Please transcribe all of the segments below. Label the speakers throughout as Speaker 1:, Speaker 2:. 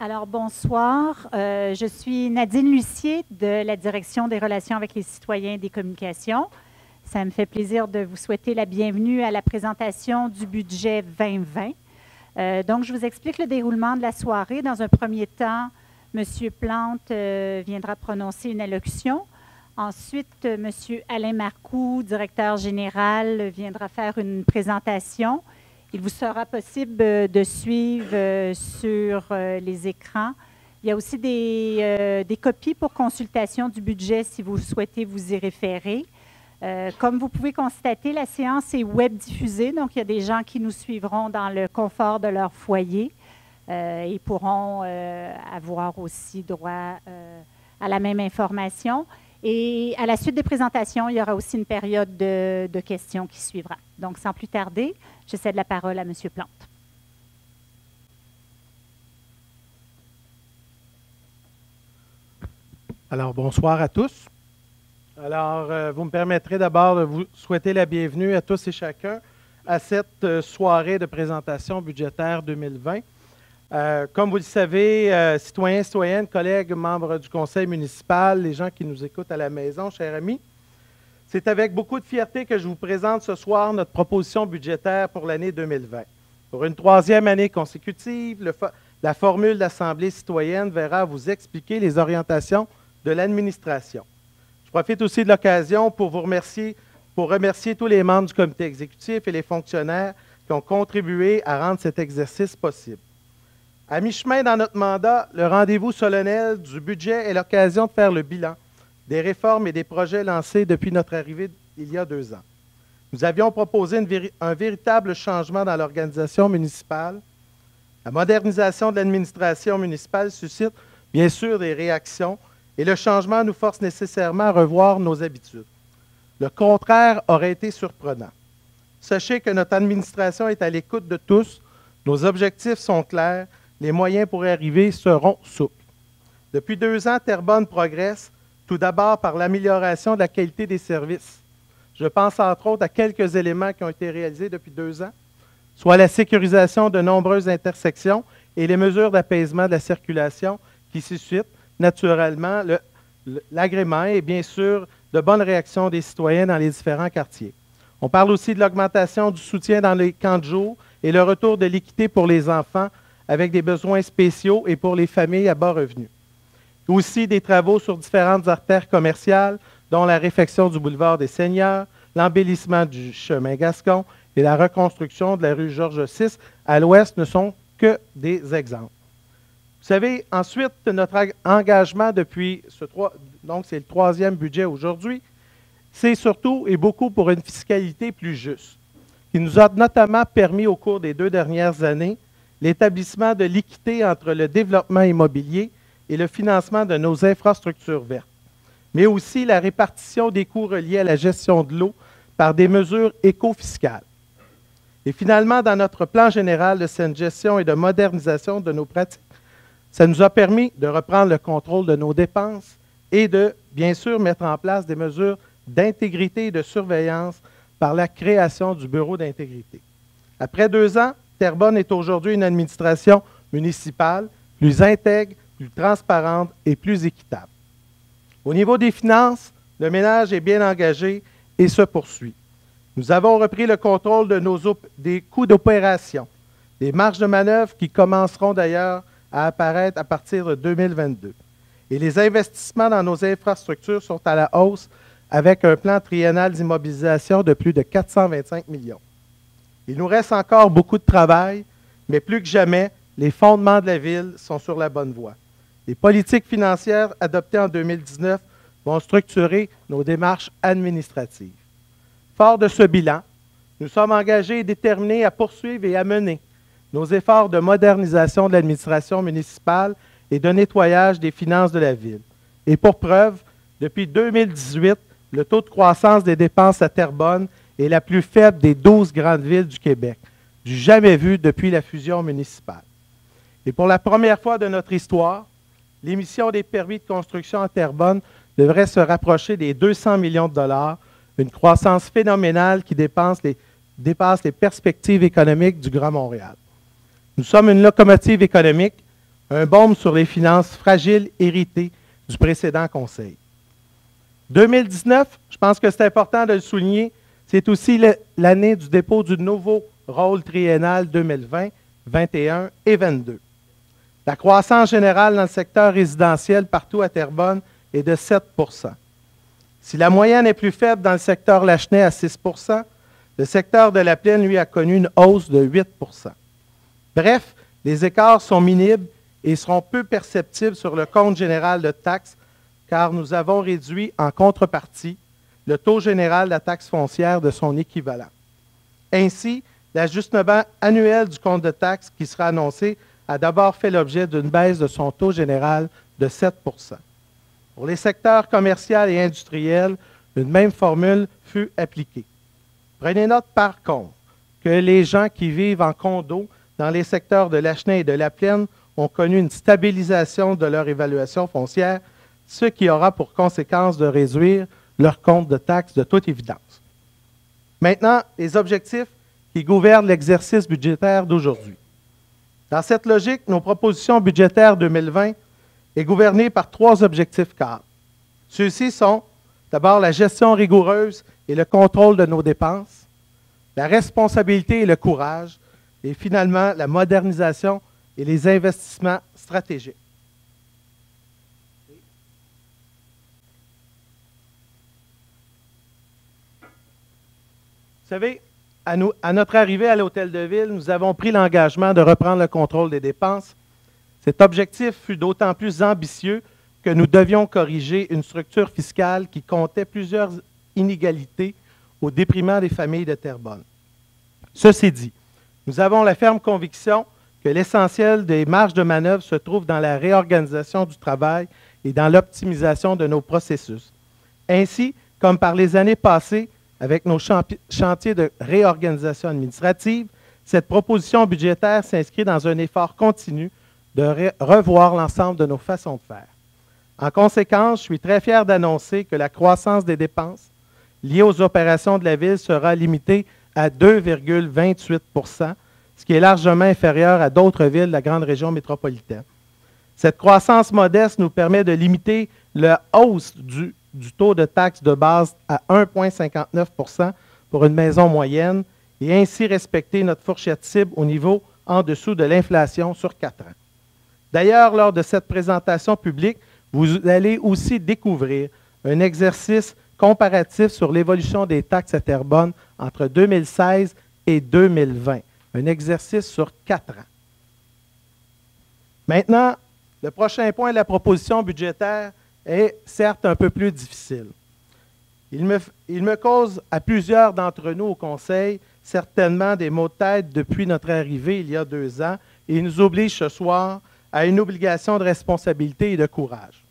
Speaker 1: Alors, bonsoir. Je suis Nadine Lucier de la Direction des relations avec les citoyens et des communications. Ça me fait plaisir de vous souhaiter la bienvenue à la présentation du budget 2020. Donc, je vous explique le déroulement de la soirée. Dans un premier temps, M. Plante viendra prononcer une allocution. Ensuite, M. Alain Marcoux, directeur général, viendra faire une présentation. Il vous sera possible de suivre sur les écrans. Il y a aussi des copies pour consultation du budget si vous souhaitez vous y référer. Comme vous pouvez constater, la séance est web diffusée, donc il y a des gens qui nous suivront dans le confort de leur foyer et pourront avoir aussi droit à la même information. Et à la suite des présentations, il y aura aussi une période de questions qui suivra. Donc, sans plus tarder, je cède la parole à M. Plante.
Speaker 2: Alors, bonsoir à tous. Alors, vous me permettrez d'abord de vous souhaiter la bienvenue à tous et chacun à cette soirée de présentation budgétaire 2020. Comme vous le savez, citoyens, citoyennes, collègues, membres du conseil municipal, les gens qui nous écoutent à la maison, chers amis, c'est avec beaucoup de fierté que je vous présente ce soir notre proposition budgétaire pour l'année 2020. Pour une troisième année consécutive, la formule d'Assemblée citoyenne verra vous expliquer les orientations de l'administration. Je profite aussi de l'occasion pour remercier tous les membres du comité exécutif et les fonctionnaires qui ont contribué à rendre cet exercice possible. À mi-chemin dans notre mandat, le rendez-vous solennel du budget est l'occasion de faire le bilan des réformes et des projets lancés depuis notre arrivée il y a 2 ans. Nous avions proposé un véritable changement dans l'organisation municipale. La modernisation de l'administration municipale suscite bien sûr des réactions et le changement nous force nécessairement à revoir nos habitudes. Le contraire aurait été surprenant. Sachez que notre administration est à l'écoute de tous, nos objectifs sont clairs, les moyens pour y arriver seront souples. Depuis 2 ans, Terrebonne progresse, tout d'abord par l'amélioration de la qualité des services. Je pense entre autres à quelques éléments qui ont été réalisés depuis 2 ans, soit la sécurisation de nombreuses intersections et les mesures d'apaisement de la circulation qui suscitent naturellement l'agrément et bien sûr de bonnes réactions des citoyens dans les différents quartiers. On parle aussi de l'augmentation du soutien dans les camps de jour et le retour de l'équité pour les enfants avec des besoins spéciaux et pour les familles à bas revenus. Aussi des travaux sur différentes artères commerciales, dont la réfection du boulevard des Seigneurs, l'embellissement du chemin Gascon et la reconstruction de la rue Georges VI à l'ouest ne sont que des exemples. Vous savez, ensuite, notre engagement depuis donc c'est le 3e budget aujourd'hui, c'est surtout et beaucoup pour une fiscalité plus juste, qui nous a notamment permis au cours des 2 dernières années l'établissement de l'équité entre le développement immobilier et le financement de nos infrastructures vertes, mais aussi la répartition des coûts reliés à la gestion de l'eau par des mesures éco-fiscales. Et finalement, dans notre plan général de saine gestion et de modernisation de nos pratiques, ça nous a permis de reprendre le contrôle de nos dépenses et de, bien sûr, mettre en place des mesures d'intégrité et de surveillance par la création du Bureau d'intégrité. Après 2 ans, Terrebonne est aujourd'hui une administration municipale plus intègre, plus transparente et plus équitable. Au niveau des finances, le ménage est bien engagé et se poursuit. Nous avons repris le contrôle de des coûts d'opération, des marges de manœuvre qui commenceront d'ailleurs à apparaître à partir de 2022. Et les investissements dans nos infrastructures sont à la hausse avec un plan triennal d'immobilisation de plus de 425 millions. Il nous reste encore beaucoup de travail, mais plus que jamais, les fondements de la ville sont sur la bonne voie. Les politiques financières adoptées en 2019 vont structurer nos démarches administratives. Fort de ce bilan, nous sommes engagés et déterminés à poursuivre et à mener nos efforts de modernisation de l'administration municipale et de nettoyage des finances de la ville. Et pour preuve, depuis 2018, le taux de croissance des dépenses à Terrebonne est la plus faible des 12 grandes villes du Québec, du jamais vu depuis la fusion municipale. Et pour la première fois de notre histoire, l'émission des permis de construction à Terrebonne devrait se rapprocher des 200 millions de dollars, une croissance phénoménale qui dépasse les perspectives économiques du Grand Montréal. Nous sommes une locomotive économique, un baume sur les finances fragiles héritées du précédent Conseil. 2019, je pense que c'est important de le souligner, c'est aussi l'année du dépôt du nouveau rôle triennal 2020, 21 et 22. La croissance générale dans le secteur résidentiel partout à Terrebonne est de 7 %. Si la moyenne est plus faible dans le secteur Lachenay à 6 %, le secteur de la Plaine, lui, a connu une hausse de 8 %. Bref, les écarts sont minimes et seront peu perceptibles sur le compte général de taxes, car nous avons réduit en contrepartie le taux général de la taxe foncière de son équivalent. Ainsi, l'ajustement annuel du compte de taxes qui sera annoncé a d'abord fait l'objet d'une baisse de son taux général de 7 %. Pour les secteurs commerciaux et industriels, une même formule fut appliquée. Prenez note par contre que les gens qui vivent en condo dans les secteurs de Lachenay et de la Plaine ont connu une stabilisation de leur évaluation foncière, ce qui aura pour conséquence de réduire leur compte de taxes de toute évidence. Maintenant, les objectifs qui gouvernent l'exercice budgétaire d'aujourd'hui. Dans cette logique, nos propositions budgétaires 2020 est gouvernée par 3 objectifs cadres. Ceux-ci sont d'abord la gestion rigoureuse et le contrôle de nos dépenses, la responsabilité et le courage, et finalement la modernisation et les investissements stratégiques. Vous savez, à notre arrivée à l'Hôtel de Ville, nous avons pris l'engagement de reprendre le contrôle des dépenses. Cet objectif fut d'autant plus ambitieux que nous devions corriger une structure fiscale qui comptait plusieurs inégalités au détriment des familles de Terrebonne. Ceci dit, nous avons la ferme conviction que l'essentiel des marges de manœuvre se trouve dans la réorganisation du travail et dans l'optimisation de nos processus. Ainsi, comme par les années passées, avec nos chantiers de réorganisation administrative, cette proposition budgétaire s'inscrit dans un effort continu de revoir l'ensemble de nos façons de faire. En conséquence, je suis très fier d'annoncer que la croissance des dépenses liées aux opérations de la Ville sera limitée à 2,28 %, ce qui est largement inférieur à d'autres villes de la grande région métropolitaine. Cette croissance modeste nous permet de limiter la hausse du taux de taxe de base à 1,59 % pour une maison moyenne et ainsi respecter notre fourchette cible au niveau en dessous de l'inflation sur 4 ans. D'ailleurs, lors de cette présentation publique, vous allez aussi découvrir un exercice comparatif sur l'évolution des taxes à Terrebonne entre 2016 et 2020, un exercice sur 4 ans. Maintenant, le prochain point de la proposition budgétaire est certes un peu plus difficile. Il me cause à plusieurs d'entre nous au Conseil certainement des maux de tête depuis notre arrivée il y a 2 ans et il nous oblige ce soir à une obligation de responsabilité et de courage.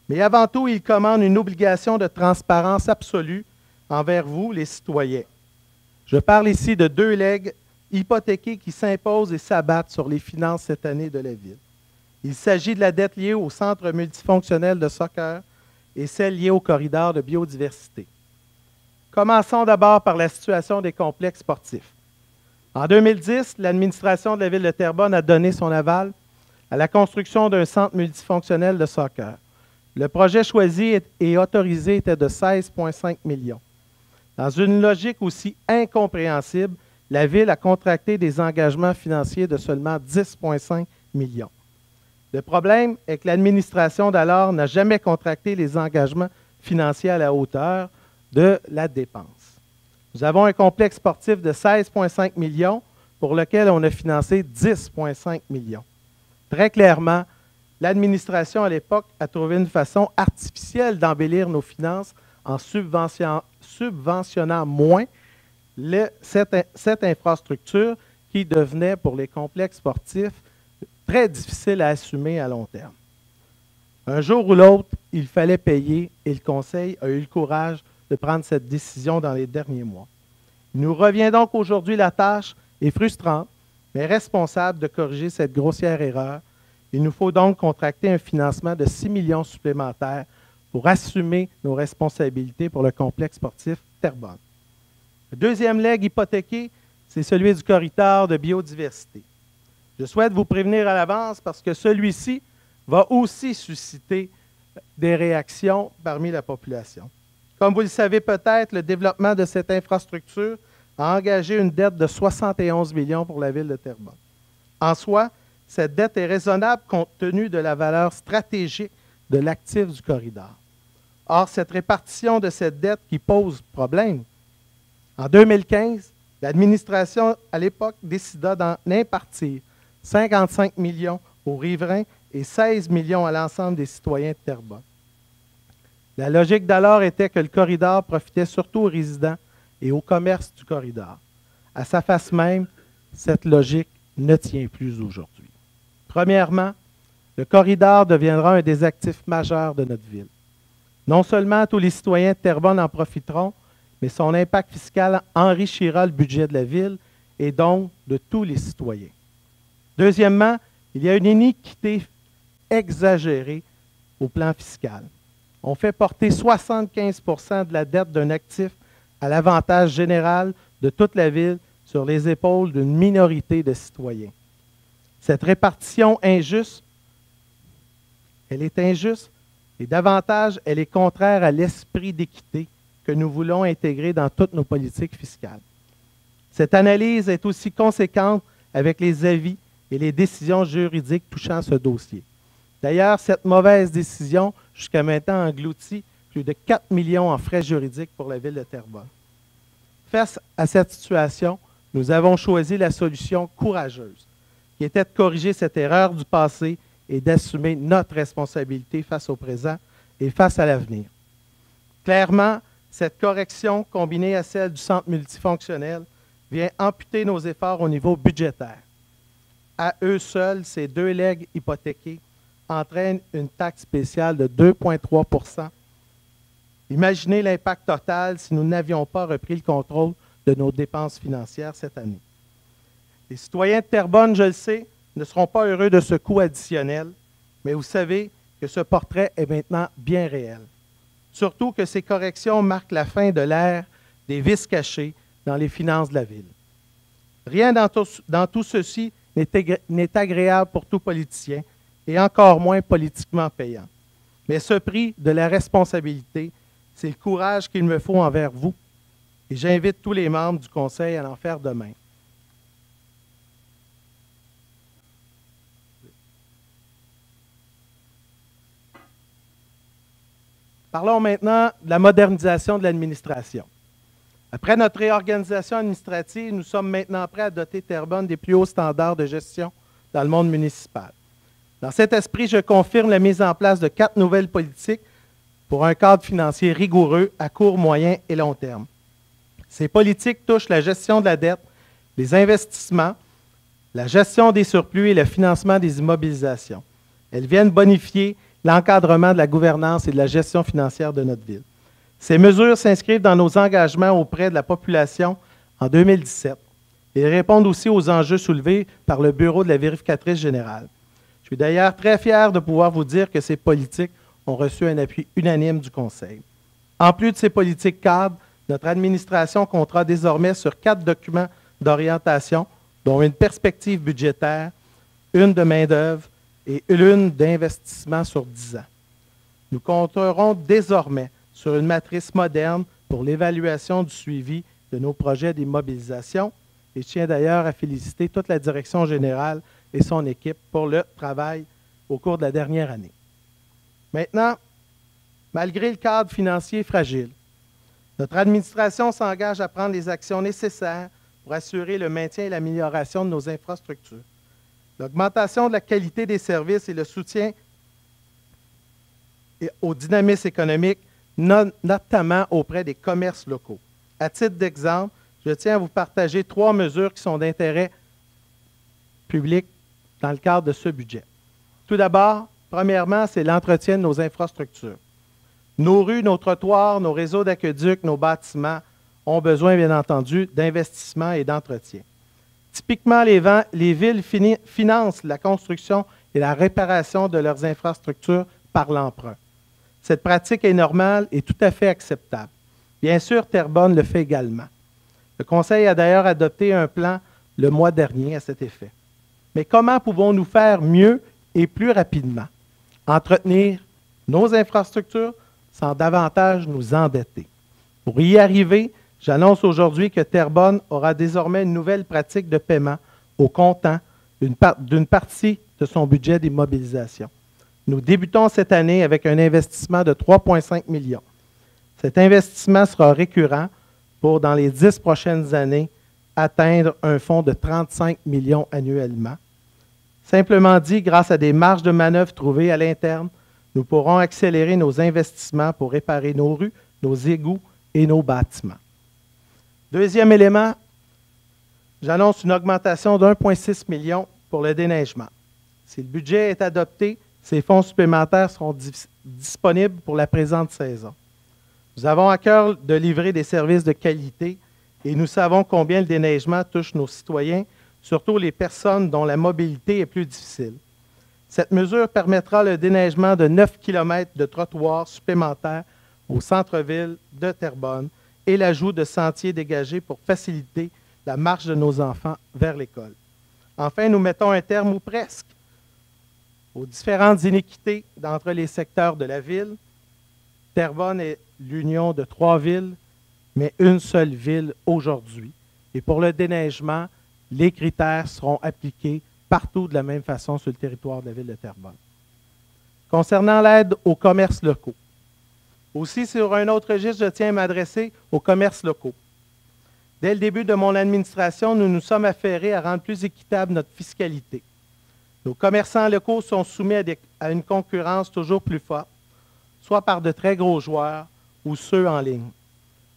Speaker 2: Mais avant tout, il commande une obligation de transparence absolue envers vous, les citoyens. Je parle ici de 2 legs hypothéqués qui s'imposent et s'abattent sur les finances cette année de la Ville. Il s'agit de la dette liée au centre multifonctionnel de soccer et celle liée au corridor de biodiversité. Commençons d'abord par la situation des complexes sportifs. En 2010, l'administration de la Ville de Terrebonne a donné son aval à la construction d'un centre multifonctionnel de soccer. Le projet choisi et autorisé était de 16,5 millions. Dans une logique aussi incompréhensible, la Ville a contracté des engagements financiers de seulement 10,5 millions. Le problème est que l'administration d'alors n'a jamais contracté les engagements financiers à la hauteur de la dépense. Nous avons un complexe sportif de 16,5 millions pour lequel on a financé 10,5 millions. Très clairement, l'administration à l'époque a trouvé une façon artificielle d'embellir nos finances en subventionnant moins cette infrastructure qui devenait pour les complexes sportifs très difficile à assumer à long terme. Un jour ou l'autre, il fallait payer et le Conseil a eu le courage de prendre cette décision dans les derniers mois. Il nous revient donc aujourd'hui la tâche, est frustrante, mais responsable de corriger cette grossière erreur. Il nous faut donc contracter un financement de 6 millions supplémentaires pour assumer nos responsabilités pour le complexe sportif Terrebonne. Le deuxième leg hypothéqué, c'est celui du corridor de biodiversité. Je souhaite vous prévenir à l'avance parce que celui-ci va aussi susciter des réactions parmi la population. Comme vous le savez peut-être, le développement de cette infrastructure a engagé une dette de 71 millions pour la ville de Terrebonne. En soi, cette dette est raisonnable compte tenu de la valeur stratégique de l'actif du corridor. Or, cette répartition de cette dette qui pose problème. En 2015, l'administration à l'époque décida d'en impartir 55 millions aux riverains et 16 millions à l'ensemble des citoyens de Terrebonne. La logique d'alors était que le corridor profitait surtout aux résidents et au commerce du corridor. À sa face même, cette logique ne tient plus aujourd'hui. Premièrement, le corridor deviendra un des actifs majeurs de notre ville. Non seulement tous les citoyens de Terrebonne en profiteront, mais son impact fiscal enrichira le budget de la ville et donc de tous les citoyens. Deuxièmement, il y a une iniquité exagérée au plan fiscal. On fait porter 75 % de la dette d'un actif à l'avantage général de toute la ville sur les épaules d'une minorité de citoyens. Cette répartition injuste, elle est injuste et davantage, elle est contraire à l'esprit d'équité que nous voulons intégrer dans toutes nos politiques fiscales. Cette analyse est aussi conséquente avec les avis et les décisions juridiques touchant ce dossier. D'ailleurs, cette mauvaise décision, jusqu'à maintenant, engloutit plus de 4 millions en frais juridiques pour la ville de Terrebonne. Face à cette situation, nous avons choisi la solution courageuse, qui était de corriger cette erreur du passé et d'assumer notre responsabilité face au présent et face à l'avenir. Clairement, cette correction, combinée à celle du centre multifonctionnel, vient amputer nos efforts au niveau budgétaire. À eux seuls, ces deux legs hypothéqués entraînent une taxe spéciale de 2,3 %. Imaginez l'impact total si nous n'avions pas repris le contrôle de nos dépenses financières cette année. Les citoyens de Terrebonne, je le sais, ne seront pas heureux de ce coût additionnel, mais vous savez que ce portrait est maintenant bien réel. Surtout que ces corrections marquent la fin de l'ère des vices cachés dans les finances de la ville. Rien dans tout ceci n'est agréable pour tout politicien et encore moins politiquement payant. Mais ce prix de la responsabilité, c'est le courage qu'il me faut envers vous et j'invite tous les membres du Conseil à en faire de même. Parlons maintenant de la modernisation de l'administration. Après notre réorganisation administrative, nous sommes maintenant prêts à doter Terrebonne des plus hauts standards de gestion dans le monde municipal. Dans cet esprit, je confirme la mise en place de 4 nouvelles politiques pour un cadre financier rigoureux à court, moyen et long terme. Ces politiques touchent la gestion de la dette, les investissements, la gestion des surplus et le financement des immobilisations. Elles viennent bonifier l'encadrement de la gouvernance et de la gestion financière de notre ville. Ces mesures s'inscrivent dans nos engagements auprès de la population en 2017 et répondent aussi aux enjeux soulevés par le Bureau de la vérificatrice générale. Je suis d'ailleurs très fier de pouvoir vous dire que ces politiques ont reçu un appui unanime du Conseil. En plus de ces politiques cadres, notre administration comptera désormais sur 4 documents d'orientation, dont une perspective budgétaire, une de main-d'œuvre et une d'investissement sur 10 ans. Nous compterons désormais sur une matrice moderne pour l'évaluation du suivi de nos projets d'immobilisation. Et je tiens d'ailleurs à féliciter toute la direction générale et son équipe pour le travail au cours de la dernière année. Maintenant, malgré le cadre financier fragile, notre administration s'engage à prendre les actions nécessaires pour assurer le maintien et l'amélioration de nos infrastructures. L'augmentation de la qualité des services et le soutien au dynamisme économique, notamment auprès des commerces locaux. À titre d'exemple, je tiens à vous partager 3 mesures qui sont d'intérêt public dans le cadre de ce budget. Tout d'abord, premièrement, c'est l'entretien de nos infrastructures. Nos rues, nos trottoirs, nos réseaux d'aqueducs, nos bâtiments ont besoin, bien entendu, d'investissement et d'entretien. Typiquement, les villes financent la construction et la réparation de leurs infrastructures par l'emprunt. Cette pratique est normale et tout à fait acceptable. Bien sûr, Terrebonne le fait également. Le Conseil a d'ailleurs adopté un plan le mois dernier à cet effet. Mais comment pouvons-nous faire mieux et plus rapidement? Entretenir nos infrastructures sans davantage nous endetter. Pour y arriver, j'annonce aujourd'hui que Terrebonne aura désormais une nouvelle pratique de paiement au comptant d'une partie de son budget d'immobilisation. Nous débutons cette année avec un investissement de 3,5 millions. Cet investissement sera récurrent pour, dans les 10 prochaines années, atteindre un fonds de 35 millions annuellement. Simplement dit, grâce à des marges de manœuvre trouvées à l'interne, nous pourrons accélérer nos investissements pour réparer nos rues, nos égouts et nos bâtiments. Deuxième élément, j'annonce une augmentation de 1,6 million pour le déneigement. Si le budget est adopté, ces fonds supplémentaires seront disponibles pour la présente saison. Nous avons à cœur de livrer des services de qualité et nous savons combien le déneigement touche nos citoyens, surtout les personnes dont la mobilité est plus difficile. Cette mesure permettra le déneigement de 9 km de trottoirs supplémentaires au centre-ville de Terrebonne et l'ajout de sentiers dégagés pour faciliter la marche de nos enfants vers l'école. Enfin, nous mettons un terme, ou presque, aux différentes iniquités d'entre les secteurs de la ville. Terrebonne est l'union de 3 villes, mais une seule ville aujourd'hui. Et pour le déneigement, les critères seront appliqués partout de la même façon sur le territoire de la ville de Terrebonne. Concernant l'aide aux commerces locaux, aussi sur un autre registre, je tiens à m'adresser aux commerces locaux. Dès le début de mon administration, nous nous sommes affairés à rendre plus équitable notre fiscalité. Nos commerçants locaux sont soumis à une concurrence toujours plus forte, soit par de très gros joueurs ou ceux en ligne.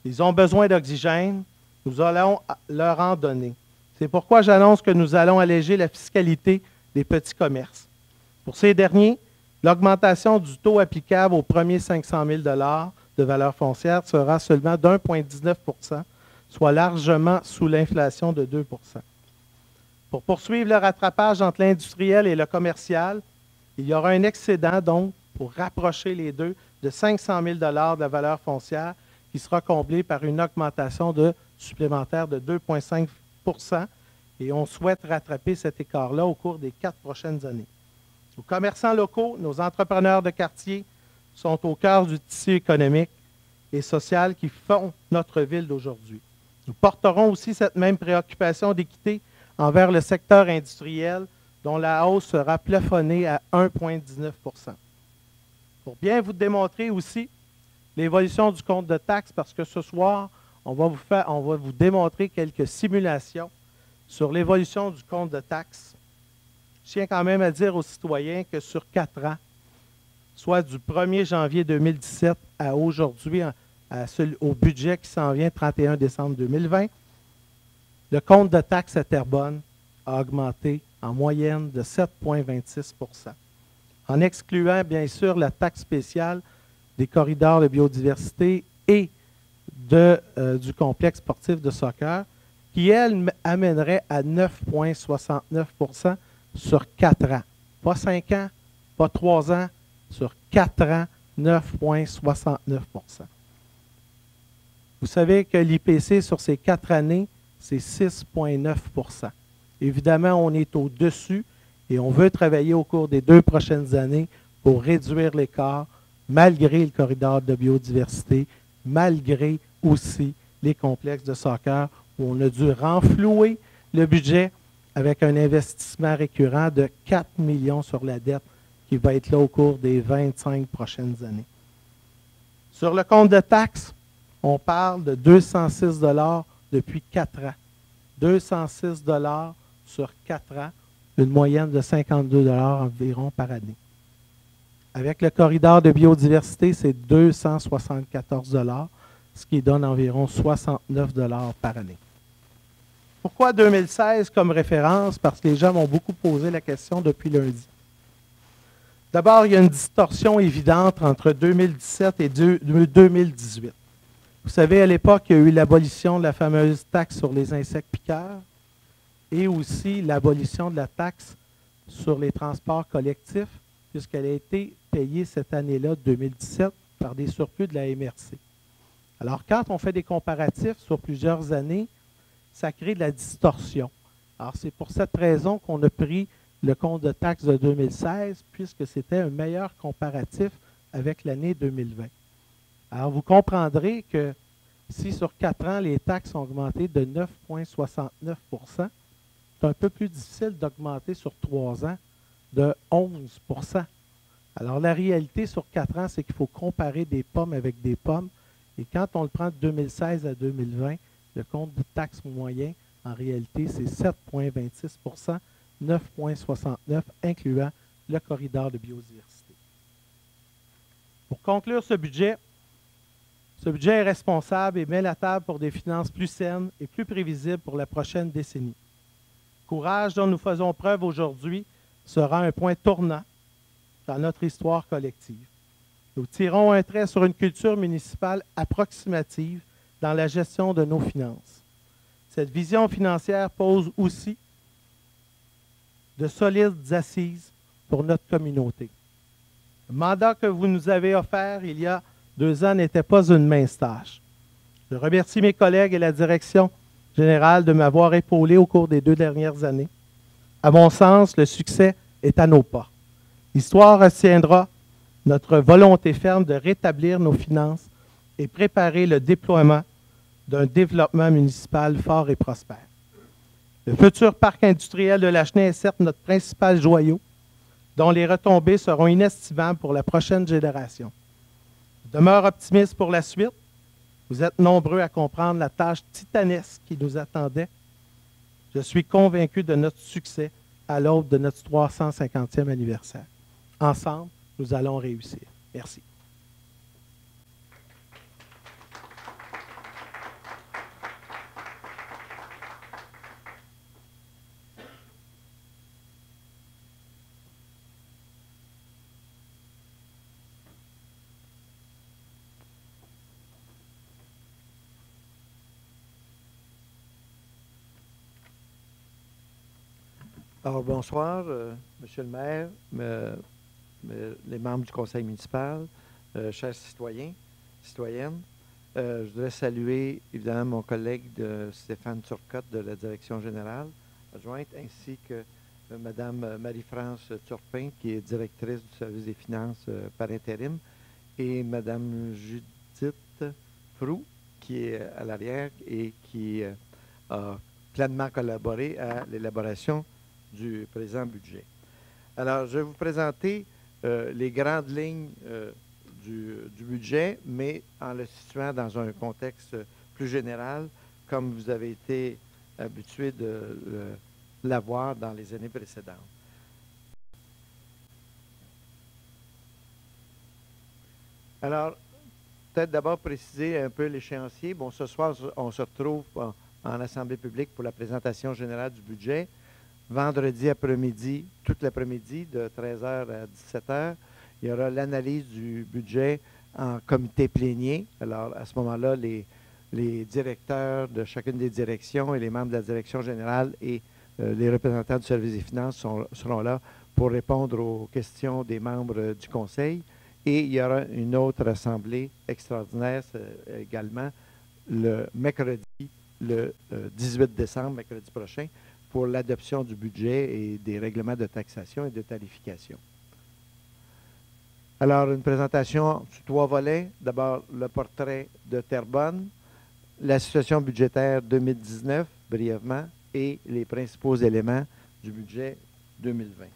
Speaker 2: Ils ont besoin d'oxygène, nous allons leur en donner. C'est pourquoi j'annonce que nous allons alléger la fiscalité des petits commerces. Pour ces derniers, l'augmentation du taux applicable aux premiers 500 000 $ de valeur foncière sera seulement d'1,19 %, soit largement sous l'inflation de 2 %. Pour poursuivre le rattrapage entre l'industriel et le commercial, il y aura un excédent, donc, pour rapprocher les deux, de 500 000 $ de la valeur foncière qui sera comblé par une augmentation supplémentaire de 2,5 % et on souhaite rattraper cet écart-là au cours des 4 prochaines années. Nos commerçants locaux, nos entrepreneurs de quartier sont au cœur du tissu économique et social qui font notre ville d'aujourd'hui. Nous porterons aussi cette même préoccupation d'équité envers le secteur industriel dont la hausse sera plafonnée à 1,19 %. Pour bien vous démontrer aussi l'évolution du compte de taxes, parce que ce soir, on va vous démontrer quelques simulations sur l'évolution du compte de taxes. Je tiens quand même à dire aux citoyens que sur 4 ans, soit du 1er janvier 2017 à aujourd'hui, au budget qui s'en vient 31 décembre 2020, le compte de taxes à Terrebonne a augmenté en moyenne de 7,26 %. En excluant, bien sûr, la taxe spéciale des corridors de biodiversité et du complexe sportif de soccer, qui, elle, amènerait à 9,69 % sur 4 ans. Pas 5 ans, pas 3 ans, sur 4 ans, 9,69 %. Vous savez que l'IPC sur ces 4 années, c'est 6,9 %. Évidemment, on est au-dessus et on veut travailler au cours des 2 prochaines années pour réduire l'écart, malgré le corridor de biodiversité, malgré aussi les complexes de soccer, où on a dû renflouer le budget avec un investissement récurrent de 4 millions sur la dette qui va être là au cours des 25 prochaines années. Sur le compte de taxes, on parle de 206 $ depuis 4 ans. 206 $ sur 4 ans, une moyenne de 52 $ environ par année. Avec le corridor de biodiversité, c'est 274 $, ce qui donne environ 69 $ par année. Pourquoi 2016 comme référence? Parce que les gens m'ont beaucoup posé la question depuis lundi. D'abord, il y a une distorsion évidente entre 2017 et 2018. Vous savez, à l'époque, il y a eu l'abolition de la fameuse taxe sur les insectes piqueurs et aussi l'abolition de la taxe sur les transports collectifs, puisqu'elle a été payée cette année-là, 2017, par des surplus de la MRC. Alors, quand on fait des comparatifs sur plusieurs années, ça crée de la distorsion Alors, c'est pour cette raison qu'on a pris le compte de taxes de 2016, puisque c'était un meilleur comparatif avec l'année 2020. Alors, vous comprendrez que si sur 4 ans, les taxes ont augmenté de 9,69 %, c'est un peu plus difficile d'augmenter sur 3 ans de 11 %. Alors, la réalité sur 4 ans, c'est qu'il faut comparer des pommes avec des pommes. Et quand on le prend de 2016 à 2020, le compte de taxes moyen, en réalité, c'est 7,26 %, 9,69 %, incluant le corridor de biodiversité. Pour conclure ce budget est responsable et met la table pour des finances plus saines et plus prévisibles pour la prochaine décennie. Le courage dont nous faisons preuve aujourd'hui sera un point tournant dans notre histoire collective. Nous tirons un trait sur une culture municipale approximative dans la gestion de nos finances. Cette vision financière pose aussi de solides assises pour notre communauté. Le mandat que vous nous avez offert il y a 2 ans n'était pas une mince tâche. Je remercie mes collègues et la direction générale de m'avoir épaulé au cours des 2 dernières années. À mon sens, le succès est à nos pas. L'histoire retiendra notre volonté ferme de rétablir nos finances et préparer le déploiement d'un développement municipal fort et prospère. Le futur parc industriel de Lachenay est certes notre principal joyau, dont les retombées seront inestimables pour la prochaine génération. Je demeure optimiste pour la suite. Vous êtes nombreux à comprendre la tâche titanesque qui nous attendait. Je suis convaincu de notre succès à l'aube de notre 350e anniversaire. Ensemble, nous allons réussir. Merci.
Speaker 3: Alors, bonsoir, Monsieur le maire, les membres du conseil municipal, chers citoyens, citoyennes. Je voudrais saluer, évidemment, mon collègue Stéphane Turcotte de la direction générale adjointe, ainsi que Mme Marie-France Turpin, qui est directrice du service des finances par intérim, et Mme Judith Frou, qui est à l'arrière et qui a pleinement collaboré à l'élaboration du présent budget. Alors, je vais vous présenter les grandes lignes du budget, mais en le situant dans un contexte plus général, comme vous avez été habitué de l'avoir dans les années précédentes. Alors, peut-être d'abord préciser un peu l'échéancier. Bon, ce soir, on se retrouve en assemblée publique pour la présentation générale du budget. Vendredi après-midi, toute l'après-midi, de 13h à 17h, il y aura l'analyse du budget en comité plénier. Alors, à ce moment-là, les directeurs de chacune des directions et les membres de la direction générale et les représentants du service des finances seront là pour répondre aux questions des membres du conseil. Et il y aura une autre assemblée extraordinaire également le mercredi, le 18 décembre, mercredi prochain, pour l'adoption du budget et des règlements de taxation et de tarification. Alors, une présentation sur 3 volets. D'abord, le portrait de Terrebonne, la situation budgétaire 2019, brièvement, et les principaux éléments du budget 2020.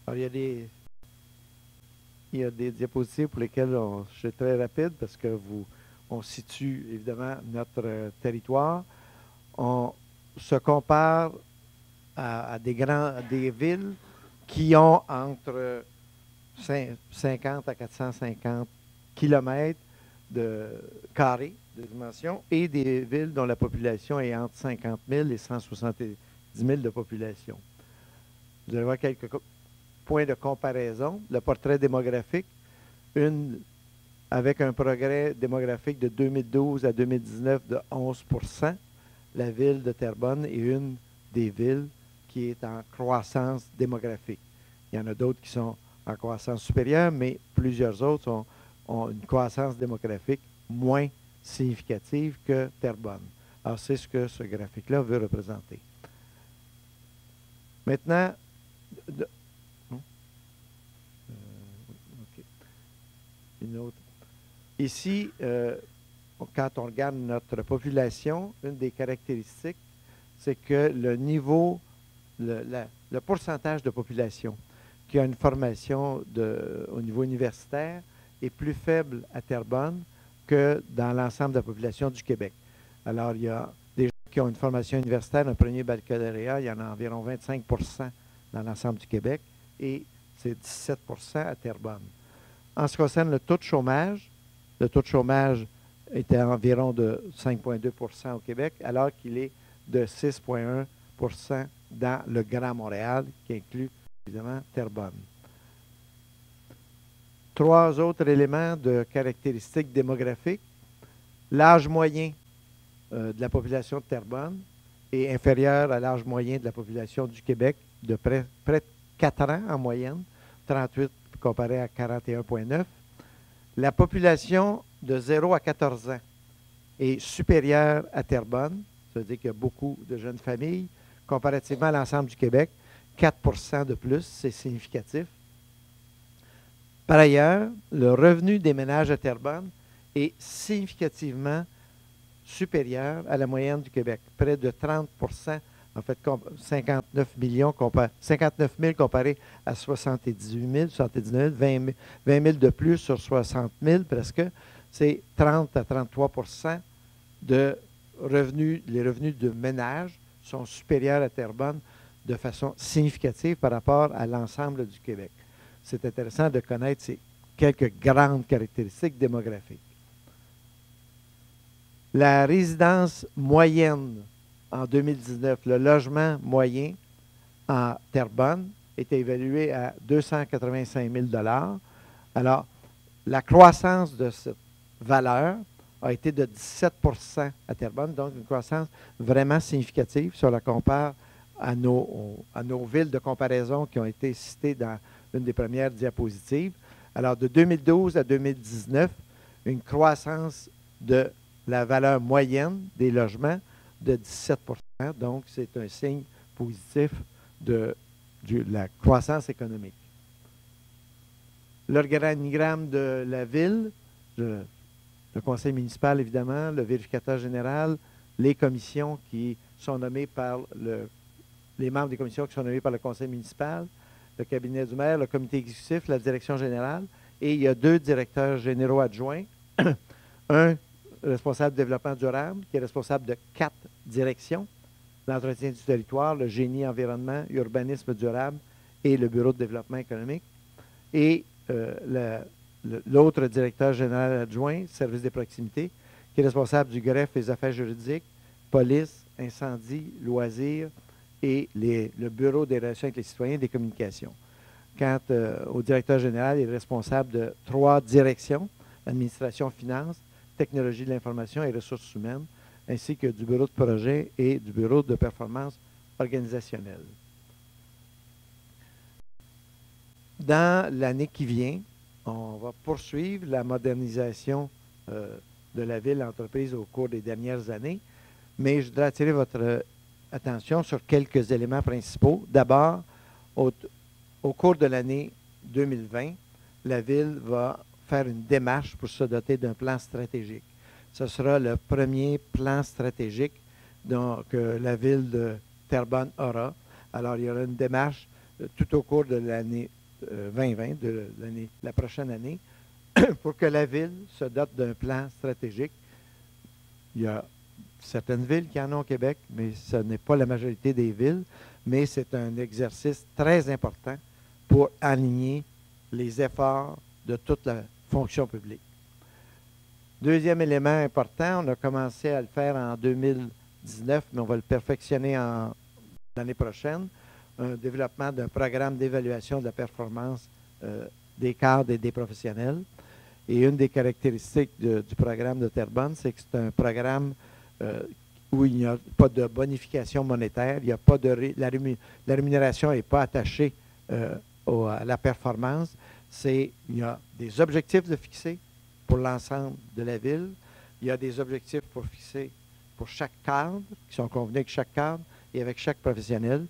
Speaker 3: Alors, il y a des diapositives pour lesquelles je suis très rapide parce que on situe évidemment notre territoire. On se compare à des villes qui ont entre 50 à 450 kilomètres de carrés de dimension et des villes dont la population est entre 50 000 et 170 000 de population. Vous allez voir quelques points de comparaison. Le portrait démographique, avec un progrès démographique de 2012 à 2019 de 11 %. La ville de Terrebonne est une des villes qui est en croissance démographique. Il y en a d'autres qui sont en croissance supérieure, mais plusieurs autres ont une croissance démographique moins significative que Terrebonne. Alors, c'est ce que ce graphique-là veut représenter. Maintenant, une autre. Ici, quand on regarde notre population, une des caractéristiques, c'est que le niveau, le pourcentage de population qui a une formation au niveau universitaire est plus faible à Terrebonne que dans l'ensemble de la population du Québec. Alors, il y a des gens qui ont une formation universitaire, un premier baccalauréat, il y en a environ 25 dans l'ensemble du Québec et c'est 17 à Terrebonne. En ce qui concerne le taux de chômage était environ de 5,2 au Québec, alors qu'il est de 6,1 dans le Grand Montréal, qui inclut évidemment Terrebonne. 3 autres éléments de caractéristiques démographiques. L'âge moyen de la population de Terrebonne est inférieur à l'âge moyen de la population du Québec, de près de 4 ans en moyenne, 38 comparé à 41,9. La population de 0 à 14 ans est supérieure à Terrebonne, ça veut dire qu'il y a beaucoup de jeunes familles, comparativement à l'ensemble du Québec, 4 de plus, c'est significatif. Par ailleurs, le revenu des ménages à Terrebonne est significativement supérieur à la moyenne du Québec, près de 30 en fait, 59 000 comparé à 78 000, 79 000, 20 000 de plus sur 60 000 presque. C'est 30 à 33 de revenus, les revenus de ménage sont supérieurs à Terrebonne de façon significative par rapport à l'ensemble du Québec. C'est intéressant de connaître ces quelques grandes caractéristiques démographiques. La résidence moyenne en 2019, le logement moyen en Terrebonne était évalué à 285 000 $. Alors, la croissance de cette valeur a été de 17 à Terrebonne, donc une croissance vraiment significative si on la compare à nos villes de comparaison qui ont été citées dans une des premières diapositives. Alors, de 2012 à 2019, une croissance de la valeur moyenne des logements de 17 %. Donc, c'est un signe positif de la croissance économique. L'organigramme de la ville, le conseil municipal, évidemment, le vérificateur général, les commissions qui sont nommées par les membres des commissions qui sont nommés par le conseil municipal, le cabinet du maire, le comité exécutif, la direction générale, et il y a 2 directeurs généraux adjoints, un responsable du développement durable, qui est responsable de 4 directions, l'entretien du territoire, le génie environnement, urbanisme durable et le bureau de développement économique. Et l'autre directeur général adjoint, service des proximités, qui est responsable du greffe et des affaires juridiques, police, incendie, loisirs et le bureau des relations avec les citoyens et des communications. Quant au directeur général, il est responsable de 3 directions, administration, finances, technologie de l'information et ressources humaines, ainsi que du bureau de projet et du bureau de performance organisationnelle. Dans l'année qui vient, on va poursuivre la modernisation de la ville entreprise au cours des dernières années, mais je voudrais attirer votre attention sur quelques éléments principaux. D'abord, au cours de l'année 2020, la ville va faire une démarche pour se doter d'un plan stratégique. Ce sera le premier plan stratégique que la ville de Terrebonne aura. Alors, il y aura une démarche tout au cours de l'année 2020, de la prochaine année, pour que la ville se dote d'un plan stratégique. Il y a certaines villes qui en ont au Québec, mais ce n'est pas la majorité des villes, mais c'est un exercice très important pour aligner les efforts de toute la fonction publique. Deuxième élément important, on a commencé à le faire en 2019, mais on va le perfectionner l'année prochaine, un développement d'un programme d'évaluation de la performance des cadres et des professionnels. Et une des caractéristiques du programme de Terrebonne, c'est que c'est un programme où il n'y a pas de bonification monétaire, il n'y a pas de la rémunération n'est pas attachée à la performance, il y a des objectifs de fixer pour l'ensemble de la ville. Il y a des objectifs pour fixer pour chaque cadre, qui sont convenus avec chaque cadre et avec chaque professionnel.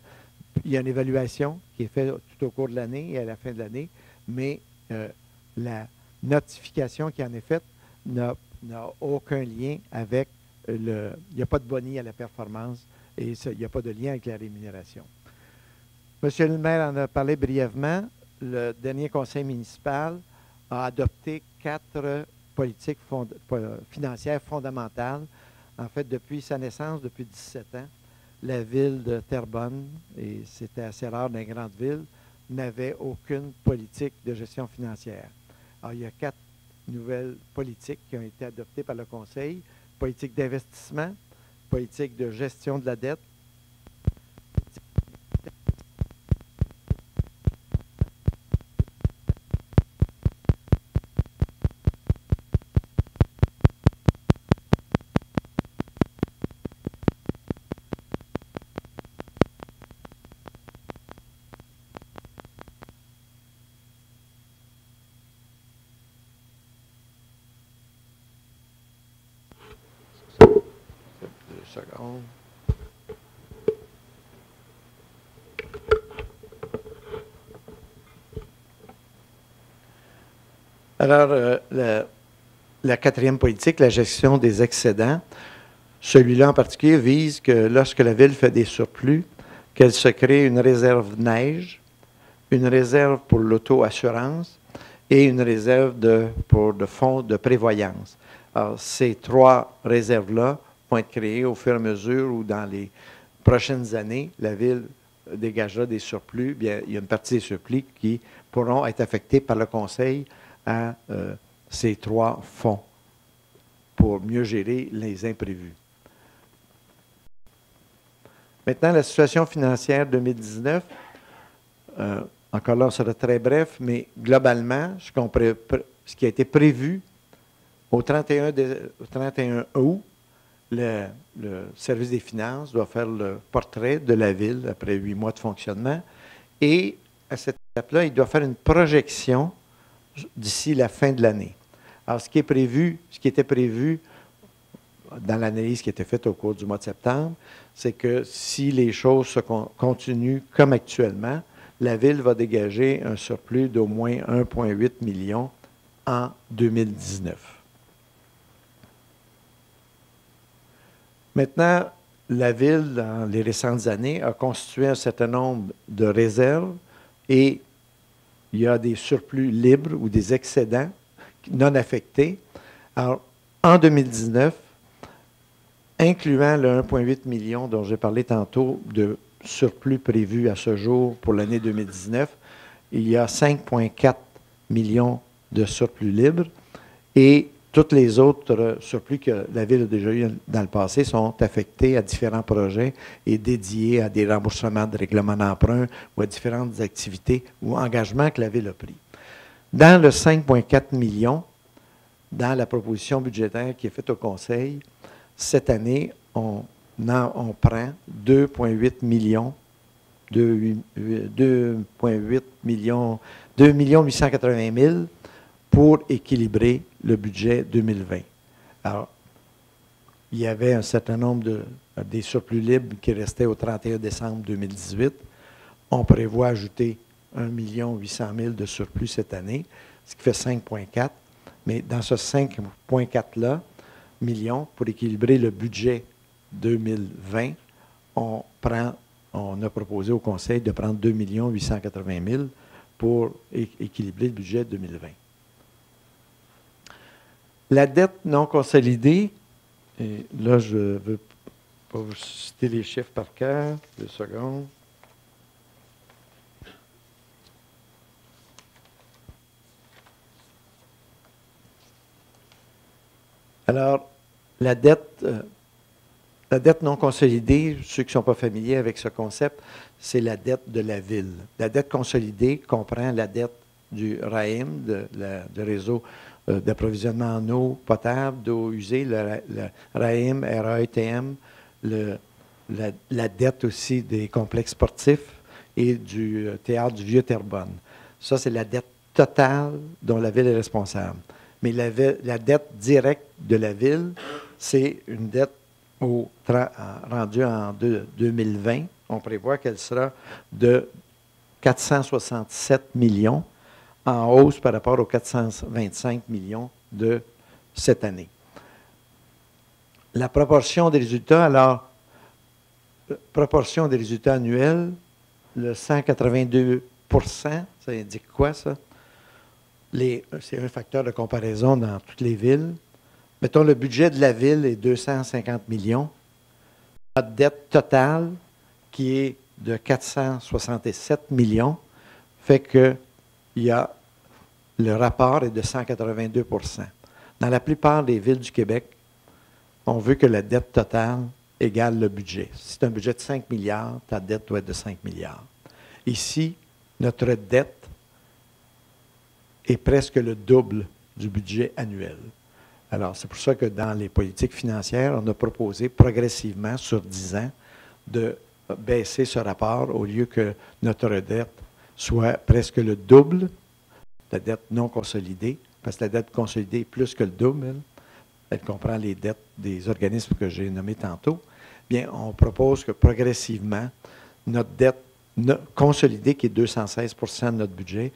Speaker 3: Il y a une évaluation qui est faite tout au cours de l'année et à la fin de l'année, mais la notification qui en est faite n'a aucun lien avec il n'y a pas de boni à la performance et il n'y a pas de lien avec la rémunération. Monsieur le maire en a parlé brièvement. Le dernier conseil municipal a adopté 4 politiques financières fondamentales. En fait, depuis sa naissance, depuis 17 ans, la ville de Terrebonne, et c'était assez rare dans les grandes villes, n'avait aucune politique de gestion financière. Alors, il y a 4 nouvelles politiques qui ont été adoptées par le Conseil. Politique d'investissement, politique de gestion de la dette, secondes. Alors, la 4e politique, la gestion des excédents, celui-là en particulier vise que lorsque la ville fait des surplus, qu'elle se crée une réserve neige, une réserve pour l'auto-assurance et une réserve pour le fonds de prévoyance. Alors, ces 3 réserves-là vont être créées au fur et à mesure où, dans les prochaines années, la ville dégagera des surplus. Bien, il y a une partie des surplus qui pourront être affectés par le Conseil à ces 3 fonds pour mieux gérer les imprévus. Maintenant, la situation financière 2019, encore là, on sera très bref, mais globalement, ce qui a été prévu au 31 août, le service des finances doit faire le portrait de la ville après 8 mois de fonctionnement. Et à cette étape-là, il doit faire une projection d'ici la fin de l'année. Alors, ce qui était prévu dans l'analyse qui a été faite au cours du mois de septembre, c'est que si les choses se continuent comme actuellement, la ville va dégager un surplus d'au moins 1,8 million en 2019. Maintenant, la ville, dans les récentes années, a constitué un certain nombre de réserves et il y a des surplus libres ou des excédents non affectés. Alors, en 2019, incluant le 1,8 million dont j'ai parlé tantôt de surplus prévu à ce jour pour l'année 2019, il y a 5,4 millions de surplus libres et tous les autres surplus que la ville a déjà eu dans le passé sont affectés à différents projets et dédiés à des remboursements de règlements d'emprunt ou à différentes activités ou engagements que la ville a pris. Dans le 5,4 millions, dans la proposition budgétaire qui est faite au Conseil, cette année, on prend 2,8 millions, 2,880 000 pour équilibrer le budget 2020. Alors, il y avait un certain nombre des surplus libres qui restaient au 31 décembre 2018. On prévoit ajouter 1 800 000 de surplus cette année, ce qui fait 5,4. Mais dans ce 5,4-là, millions, pour équilibrer le budget 2020, on a proposé au Conseil de prendre 2 880 000 pour équilibrer le budget 2020. La dette non consolidée, et là, je ne veux pas vous citer les chiffres par cœur, 2 secondes. Alors, la dette non consolidée, ceux qui ne sont pas familiers avec ce concept, c'est la dette de la ville. La dette consolidée comprend la dette du RAEM, du réseau d'approvisionnement en eau potable, d'eau usée, le RAEM, RAETM, la dette aussi des complexes sportifs et du théâtre du Vieux-Terrebonne. Ça, c'est la dette totale dont la Ville est responsable. Mais la dette directe de la Ville, c'est une dette rendue en 2020. On prévoit qu'elle sera de 467 millions, en hausse par rapport aux 425 millions de cette année. La proportion des résultats, alors, proportion des résultats annuels, le 182 ça indique quoi, ça? C'est un facteur de comparaison dans toutes les villes. Mettons, le budget de la ville est 250 millions. Notre dette totale, qui est de 467 millions, fait que le rapport est de 182 Dans la plupart des villes du Québec, on veut que la dette totale égale le budget. Si c'est un budget de 5 milliards, ta dette doit être de 5 milliards. Ici, notre dette est presque le double du budget annuel. Alors, c'est pour ça que dans les politiques financières, on a proposé progressivement, sur 10 ans, de baisser ce rapport au lieu que notre dette soit presque le double, la dette non consolidée, parce que la dette consolidée est plus que le double, elle comprend les dettes des organismes que j'ai nommés tantôt. Bien, on propose que progressivement, notre dette consolidée, qui est 216 de notre budget,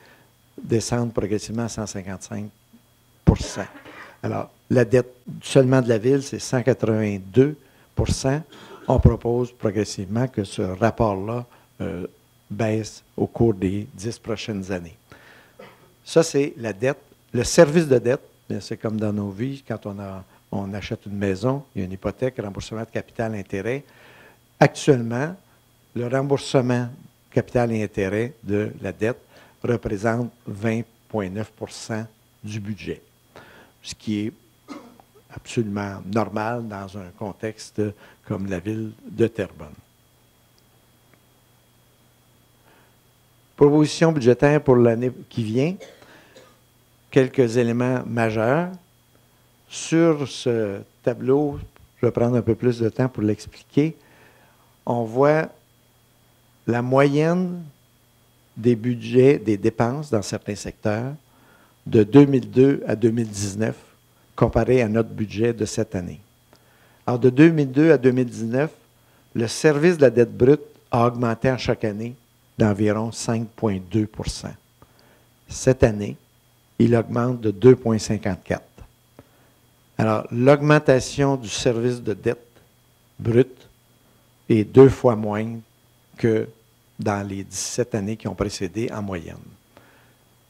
Speaker 3: descende progressivement à 155 Alors, la dette seulement de la Ville, c'est 182 On propose progressivement que ce rapport-là baisse au cours des 10 prochaines années. Ça, c'est la dette. Le service de dette, c'est comme dans nos vies, quand on achète une maison, il y a une hypothèque, remboursement de capital, intérêt. Actuellement, le remboursement capital et intérêt de la dette représente 20,9 du budget, ce qui est absolument normal dans un contexte comme la ville de Terrebonne. Proposition budgétaire pour l'année qui vient. Quelques éléments majeurs. Sur ce tableau, je vais prendre un peu plus de temps pour l'expliquer. On voit la moyenne des budgets, des dépenses dans certains secteurs de 2002 à 2019 comparé à notre budget de cette année. Alors, de 2002 à 2019, le service de la dette brute a augmenté en chaque année d'environ 5,2 Cette année, il augmente de 2,54 Alors, l'augmentation du service de dette brute est 2 fois moindre que dans les 17 années qui ont précédé en moyenne.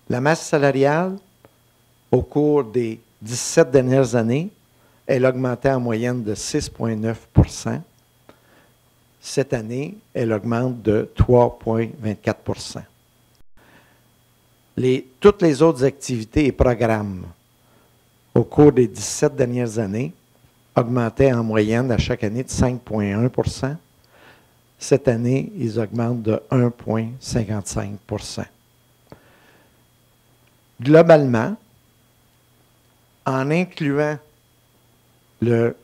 Speaker 3: La masse salariale, au cours des 17 dernières années, elle augmentait en moyenne de 6,9 Cette année, elle augmente de 3,24 Toutes les autres activités et programmes, au cours des 17 dernières années, augmentaient en moyenne à chaque année de 5,1 Cette année, ils augmentent de 1,55 Globalement, en incluant le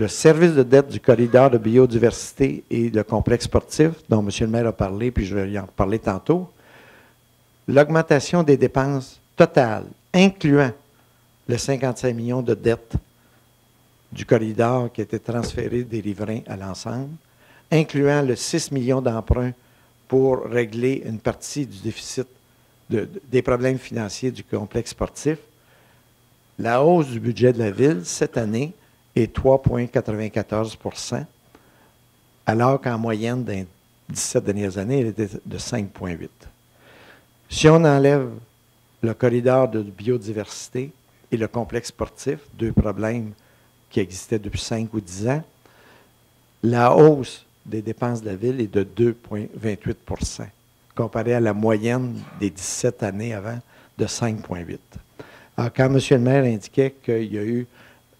Speaker 3: service de dette du corridor de biodiversité et le complexe sportif, dont M. le maire a parlé, puis je vais y en reparler tantôt, l'augmentation des dépenses totales, incluant le 55 millions de dettes du corridor qui a été transféré des riverains à l'ensemble, incluant le 6 millions d'emprunts pour régler une partie du déficit des problèmes financiers du complexe sportif, la hausse du budget de la Ville cette année est 3,94 alors qu'en moyenne, dans les 17 dernières années, elle était de 5,8 Si on enlève le corridor de biodiversité et le complexe sportif, deux problèmes qui existaient depuis 5 ou 10 ans, la hausse des dépenses de la Ville est de 2,28 comparé à la moyenne des 17 années avant de 5,8 Alors, quand M. le maire indiquait qu'il y a eu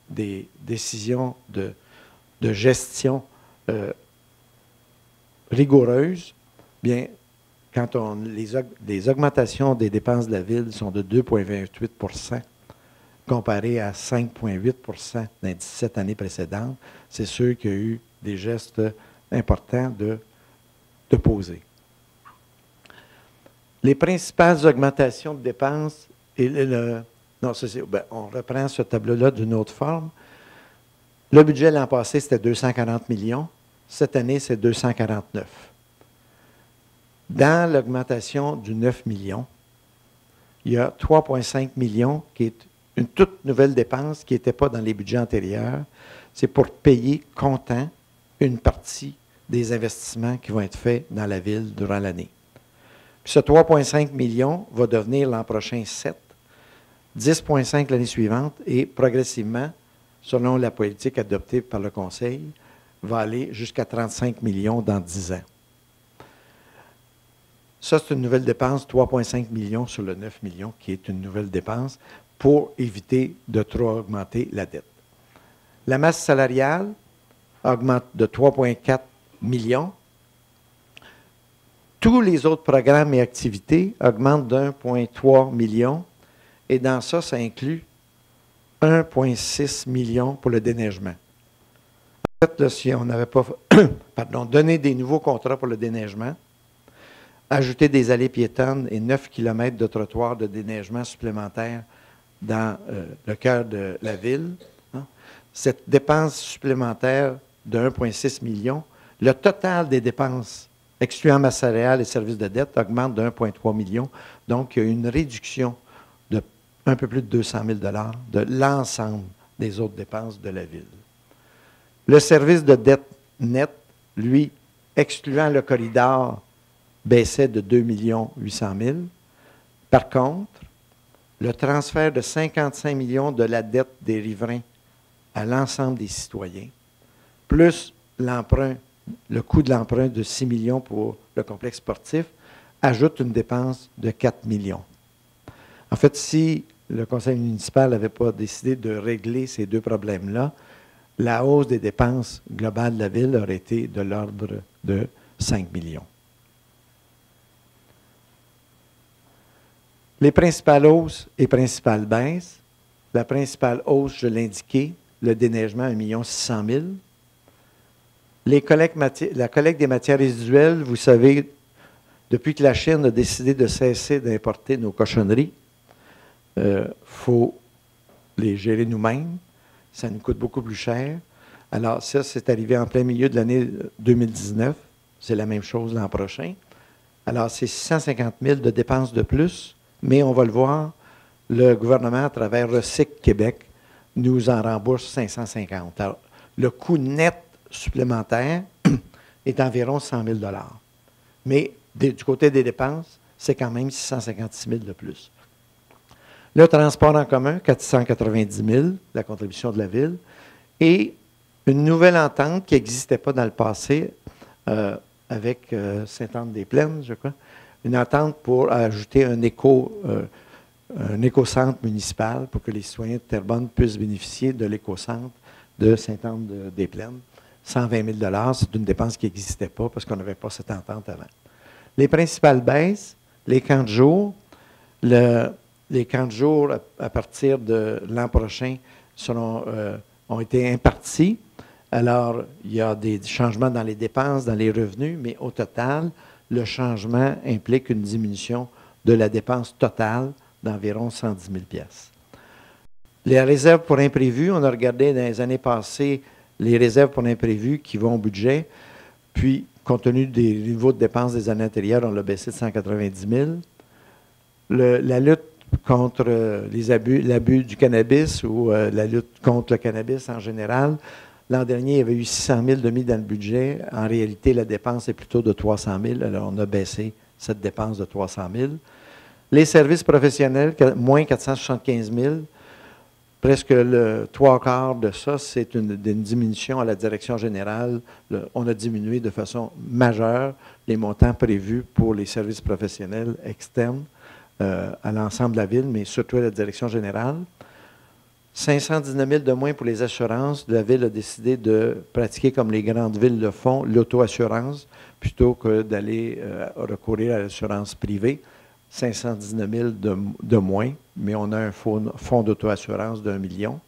Speaker 3: des décisions de gestion rigoureuses, bien, quand les augmentations des dépenses de la Ville sont de 2,28 comparé à 5,8 dans les 17 années précédentes, c'est sûr qu'il y a eu des gestes importants de poser. Les principales augmentations de dépenses, on reprend ce tableau-là d'une autre forme. Le budget l'an passé, c'était 240 millions. Cette année, c'est 249. Dans l'augmentation du 9 millions, il y a 3,5 millions qui est une toute nouvelle dépense qui n'était pas dans les budgets antérieurs. C'est pour payer comptant une partie des investissements qui vont être faits dans la ville durant l'année. Puis ce 3,5 millions va devenir l'an prochain 7, 10,5 l'année suivante et progressivement, selon la politique adoptée par le Conseil, va aller jusqu'à 35 millions dans 10 ans. Ça, c'est une nouvelle dépense, 3,5 millions sur le 9 millions, qui est une nouvelle dépense pour éviter de trop augmenter la dette. La masse salariale augmente de 3,4 millions. Tous les autres programmes et activités augmentent d'1,3 million. Et dans ça, ça inclut 1,6 million pour le déneigement. En fait, là, si on n'avait pas donné des nouveaux contrats pour le déneigement, ajouter des allées piétonnes et 9 km de trottoirs de déneigement supplémentaires dans le cœur de la ville, cette dépense supplémentaire de 1,6 million, le total des dépenses, excluant masse salariale et services de dette, augmente de 1,3 million. Donc, il y a une réduction de un peu plus de 200 000 $ de l'ensemble des autres dépenses de la ville. Le service de dette net, lui, excluant le corridor, baissait de 2 800 000. Par contre, le transfert de 55 millions de la dette des riverains à l'ensemble des citoyens, plus l'emprunt, le coût de l'emprunt de 6 millions pour le complexe sportif, ajoute une dépense de 4 millions. En fait, si le conseil municipal n'avait pas décidé de régler ces deux problèmes-là, la hausse des dépenses globales de la ville aurait été de l'ordre de 5 millions. Les principales hausses et principales baisses. La principale hausse, je l'ai indiqué, le déneigement, 1 600 000 $. La collecte des matières résiduelles, vous savez, depuis que la Chine a décidé de cesser d'importer nos cochonneries, faut les gérer nous-mêmes. Ça nous coûte beaucoup plus cher. Alors, ça, c'est arrivé en plein milieu de l'année 2019. C'est la même chose l'an prochain. Alors, c'est 650 000 de dépenses de plus, mais on va le voir, le gouvernement, à travers Recyc Québec, nous en rembourse 550. Alors, le coût net supplémentaire est d'environ 100 000 $. Mais du côté des dépenses, c'est quand même 656 000 de plus. Le transport en commun, 490 000, la contribution de la ville, et une nouvelle entente qui n'existait pas dans le passé avec Sainte-Anne-des-Plaines, je crois, une entente pour ajouter un éco-centre municipal pour que les citoyens de Terrebonne puissent bénéficier de l'éco-centre de Sainte-Anne-des-Plaines. 120 000 $, c'est une dépense qui n'existait pas parce qu'on n'avait pas cette entente avant. Les principales baisses, les camps de jour, les camps de jour, à partir de l'an prochain, ont été impartis. Alors, il y a des changements dans les dépenses, dans les revenus, mais au total, le changement implique une diminution de la dépense totale d'environ 110 000 $. Les réserves pour imprévus, on a regardé dans les années passées les réserves pour imprévus qui vont au budget, puis, compte tenu des niveaux de dépenses des années antérieures, on l'a baissé de 190 000 $. La lutte contre l'abus du cannabis ou la lutte contre le cannabis en général. L'an dernier, il y avait eu 600 000 de mis dans le budget. En réalité, la dépense est plutôt de 300 000. Alors, on a baissé cette dépense de 300 000. Les services professionnels, moins 475 000. Presque le 3/4 de ça, c'est une diminution à la direction générale. On a diminué de façon majeure les montants prévus pour les services professionnels externes à l'ensemble de la ville, mais surtout à la direction générale. 519 000 de moins pour les assurances. La ville a décidé de pratiquer, comme les grandes villes le font, l'auto-assurance, plutôt que d'aller recourir à l'assurance privée. 519 000 de moins, mais on a un fonds d'auto-assurance d'1 million.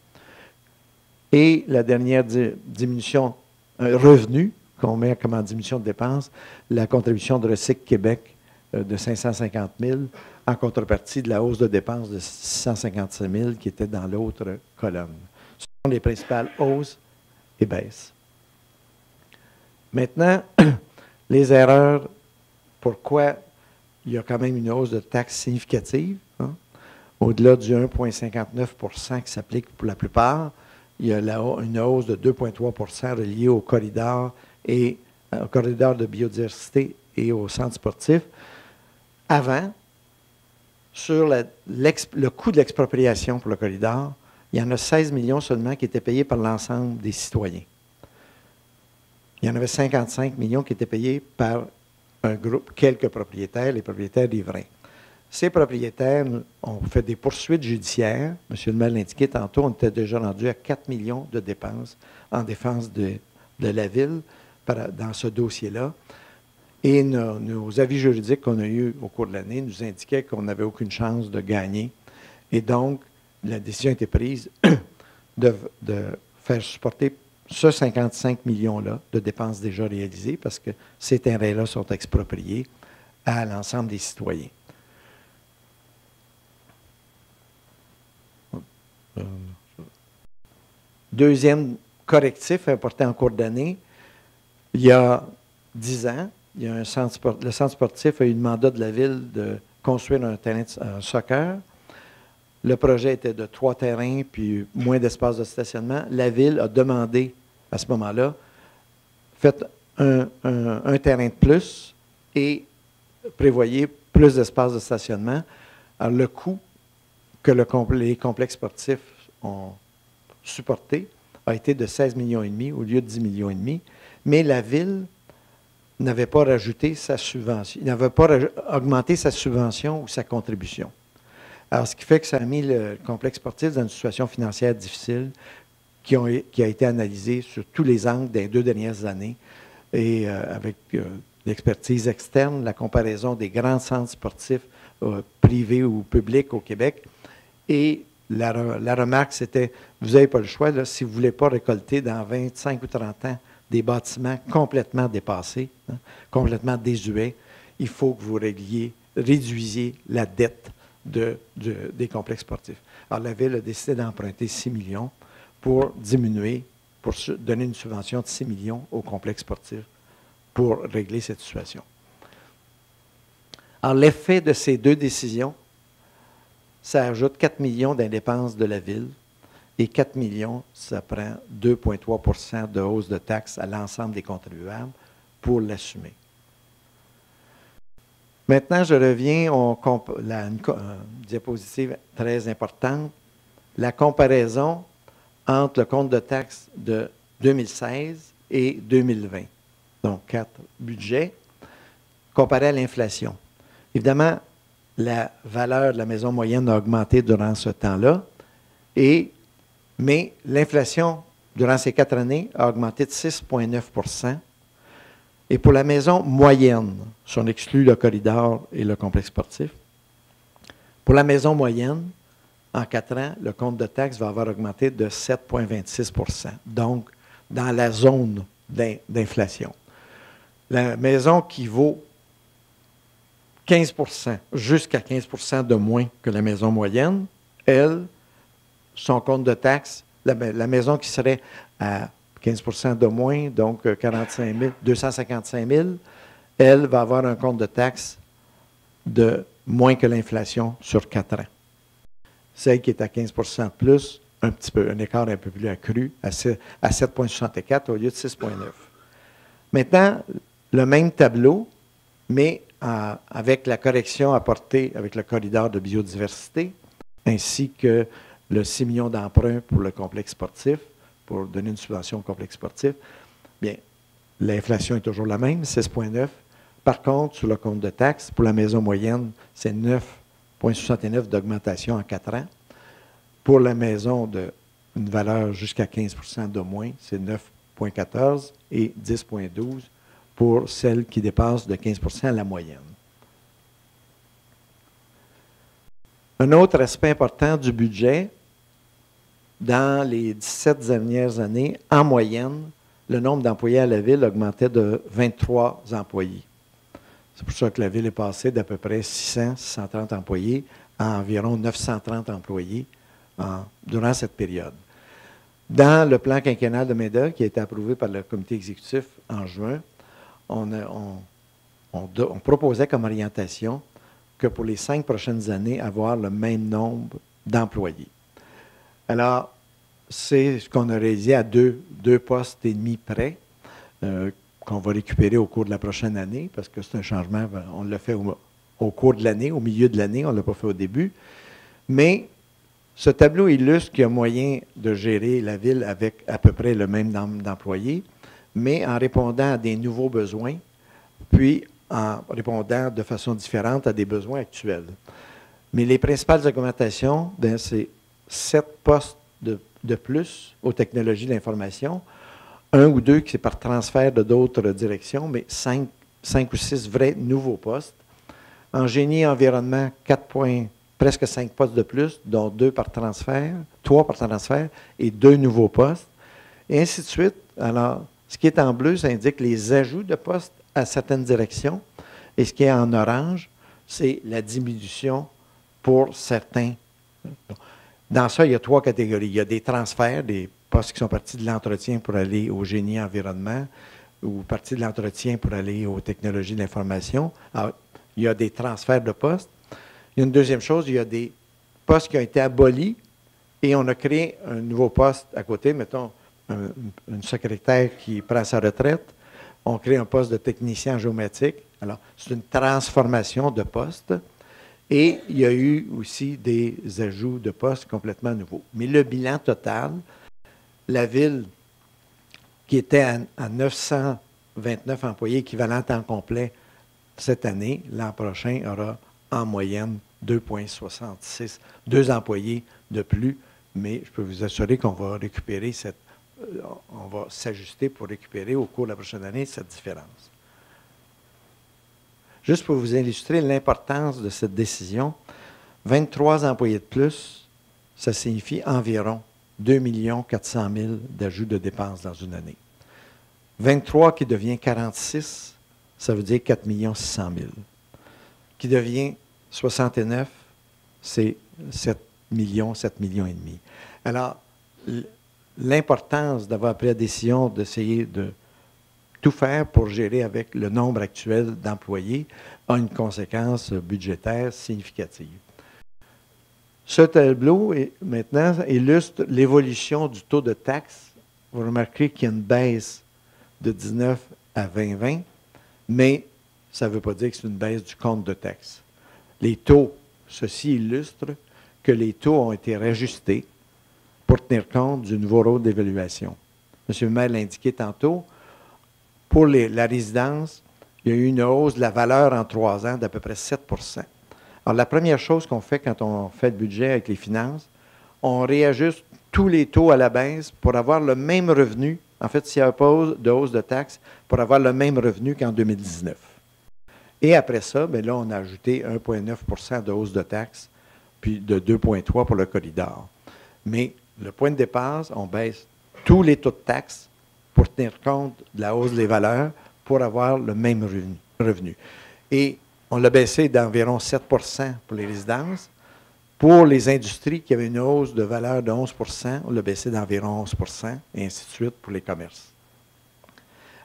Speaker 3: Et la dernière diminution, revenu, qu'on met comme en diminution de dépenses, la contribution de Recyc Québec de 550 000 en contrepartie de la hausse de dépenses de 655 000 qui était dans l'autre colonne. Ce sont les principales hausses et baisses. Maintenant, les erreurs, pourquoi il y a quand même une hausse de taxes significative, hein? Au-delà du 1,59 qui s'applique pour la plupart, il y a une hausse de 2,3 reliée au corridor de biodiversité et au centre sportif. Avant, sur le coût de l'expropriation pour le corridor, il y en a 16 millions seulement qui étaient payés par l'ensemble des citoyens. Il y en avait 55 millions qui étaient payés par un groupe, quelques propriétaires, les propriétaires riverains. Ces propriétaires ont fait des poursuites judiciaires. M. le maire l'indiquait tantôt, on était déjà rendu à 4 millions de dépenses en défense de la ville dans ce dossier-là. Et nos avis juridiques qu'on a eus au cours de l'année nous indiquaient qu'on n'avait aucune chance de gagner. Et donc, la décision a été prise de faire supporter ce 55 millions-là de dépenses déjà réalisées parce que ces terrains-là sont expropriés à l'ensemble des citoyens. Deuxième correctif important en cours d'année, il y a 10 ans, le centre sportif a eu le mandat de la ville de construire un terrain de soccer. Le projet était de 3 terrains puis moins d'espace de stationnement. La ville a demandé à ce moment-là, faites un terrain de plus et prévoyez plus d'espace de stationnement. Alors, le coût que les complexes sportifs ont supporté a été de 16,5 millions au lieu de 10,5 millions, mais la ville n'avait pas rajouté sa subvention, n'avait pas augmenté sa subvention ou sa contribution. Alors, ce qui fait que ça a mis le complexe sportif dans une situation financière difficile qui a été analysée sur tous les angles des 2 dernières années et avec l'expertise externe, la comparaison des grands centres sportifs privés ou publics au Québec. Et la remarque, c'était, vous n'avez pas le choix, là, si vous ne voulez pas récolter dans 25 ou 30 ans des bâtiments complètement dépassés, hein, complètement désuets, il faut que vous réduisiez la dette des complexes sportifs. Alors, la Ville a décidé d'emprunter 6 millions pour diminuer, pour donner une subvention de 6 millions au complexe sportif pour régler cette situation. Alors, l'effet de ces 2 décisions, ça ajoute 4 millions d'indépenses de la Ville et 4 millions, ça prend 2,3 de hausse de taxes à l'ensemble des contribuables pour l'assumer. Maintenant, je reviens à une diapositive très importante, la comparaison entre le compte de taxes de 2016 et 2020. Donc, 4 budgets comparés à l'inflation. Évidemment, la valeur de la maison moyenne a augmenté durant ce temps-là, mais l'inflation, durant ces 4 années, a augmenté de 6,9 %. Et pour la maison moyenne, si on exclut le corridor et le complexe sportif, pour la maison moyenne, en 4 ans, le compte de taxes va avoir augmenté de 7,26 %. Donc, dans la zone d'inflation. La maison qui vaut 15 %, jusqu'à 15 % de moins que la maison moyenne, elle, son compte de taxes, la maison qui serait à 15 % de moins, donc 255 000, elle va avoir un compte de taxes de moins que l'inflation sur 4 ans. Celle qui est à 15 % de plus, un écart un peu plus accru, à 7,64 au lieu de 6,9. Maintenant, le même tableau, mais avec la correction apportée avec le corridor de biodiversité, ainsi que le 6 millions d'emprunts pour le complexe sportif, pour donner une subvention au complexe sportif, bien, l'inflation est toujours la même, 6,9. Par contre, sur le compte de taxes, pour la maison moyenne, c'est 9,69 d'augmentation en 4 ans. Pour la maison d'une valeur jusqu'à 15 % de moins, c'est 9,14 et 10,12 pour celle qui dépasse de 15 % à la moyenne. Un autre aspect important du budget, dans les 17 dernières années, en moyenne, le nombre d'employés à la Ville augmentait de 23 employés. C'est pour ça que la ville est passée d'à peu près 630 employés à environ 930 employés durant cette période. Dans le plan quinquennal de MEDA, qui a été approuvé par le comité exécutif en juin, on proposait comme orientation que pour les 5 prochaines années, avoir le même nombre d'employés. Alors, c'est ce qu'on a réalisé à deux postes et demi près, qu'on va récupérer au cours de la prochaine année, parce que c'est un changement, on l'a fait au cours de l'année, au milieu de l'année, on ne l'a pas fait au début. Mais ce tableau illustre qu'il y a moyen de gérer la ville avec à peu près le même nombre d'employés, mais en répondant à des nouveaux besoins, puis en répondant de façon différente à des besoins actuels. Mais les principales augmentations, c'est 7 postes de plus aux technologies de l'information, 1 ou 2 qui c'est par transfert de d'autres directions, mais 5 ou 6 vrais nouveaux postes. En génie et environnement, presque 5 postes de plus, dont 2 par transfert, 3 par transfert et 2 nouveaux postes, et ainsi de suite. Alors, ce qui est en bleu, ça indique les ajouts de postes à certaines directions, et ce qui est en orange, c'est la diminution pour certains. Dans ça, il y a 3 catégories. Il y a des transferts, des postes qui sont partis de l'entretien pour aller au génie environnement, ou partis de l'entretien pour aller aux technologies de l'information. Alors, il y a des transferts de postes. Il y a une deuxième chose, il y a des postes qui ont été abolis et on a créé un nouveau poste à côté, mettons une secrétaire qui prend sa retraite. On crée un poste de technicien en géométrique. Alors, c'est une transformation de poste. Et il y a eu aussi des ajouts de postes complètement nouveaux. Mais le bilan total, la ville qui était à 929 employés équivalents temps complet cette année, l'an prochain aura en moyenne 2,66, 2 employés de plus, mais je peux vous assurer qu'on va récupérer on va s'ajuster pour récupérer au cours de la prochaine année cette différence. Juste pour vous illustrer l'importance de cette décision, 23 employés de plus, ça signifie environ 2 400 000 d'ajouts de dépenses dans une année. 23 qui devient 46, ça veut dire 4 600 000. Qui devient 69, c'est 7 millions et demi. Alors, l'importance d'avoir pris la décision d'essayer de tout faire pour gérer avec le nombre actuel d'employés a une conséquence budgétaire significative. Ce tableau, maintenant, illustre l'évolution du taux de taxe. Vous remarquerez qu'il y a une baisse de 19 à 2020, mais ça ne veut pas dire que c'est une baisse du compte de taxes. Les taux, ceci illustre que les taux ont été rajustés pour tenir compte du nouveau rôle d'évaluation. M. le maire l'a indiqué tantôt, pour la résidence, il y a eu une hausse de la valeur en 3 ans d'à peu près 7 %. Alors, la première chose qu'on fait quand on fait le budget avec les finances, on réajuste tous les taux à la baisse pour avoir le même revenu. En fait, s'il n'y a pas de hausse de taxes, pour avoir le même revenu qu'en 2019. Et après ça, bien là, on a ajouté 1,9 % de hausse de taxes, puis de 2,3 pour le corridor. Mais le point de départ, on baisse tous les taux de taxes pour tenir compte de la hausse des valeurs pour avoir le même revenu. Et on l'a baissé d'environ 7 % pour les résidences. Pour les industries qui avaient une hausse de valeur de 11 %, on l'a baissé d'environ 11 % et ainsi de suite pour les commerces.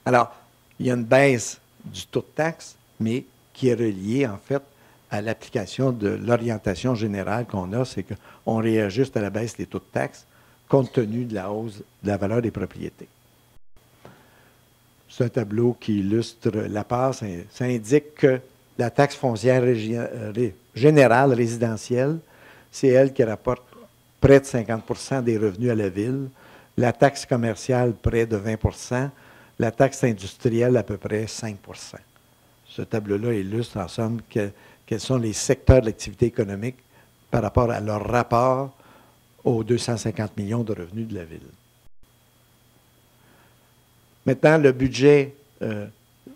Speaker 3: Alors, il y a une baisse du taux de taxe, mais qui est reliée en fait à l'application de l'orientation générale qu'on a, c'est qu'on réajuste à la baisse les taux de taxes compte tenu de la hausse de la valeur des propriétés. C'est un tableau qui illustre la part. Ça indique que la taxe foncière générale résidentielle, c'est elle qui rapporte près de 50 % des revenus à la ville. La taxe commerciale, près de 20 %. La taxe industrielle, à peu près 5 %. Ce tableau-là illustre, en somme, quels sont les secteurs de l'activité économique par rapport à leur rapport aux 250 millions de revenus de la ville. Maintenant, le budget de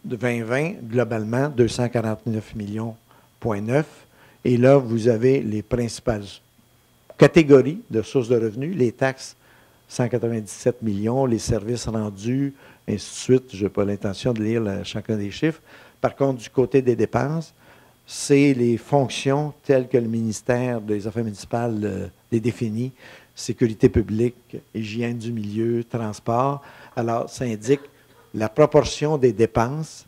Speaker 3: 2020, globalement, 249,9 millions. Et là, vous avez les principales catégories de sources de revenus, les taxes, 197 millions, les services rendus, ainsi de suite. Je n'ai pas l'intention de lire chacun des chiffres, Par contre, du côté des dépenses, c'est les fonctions telles que le ministère des Affaires municipales les définit, sécurité publique, hygiène du milieu, transport. Alors, ça indique la proportion des dépenses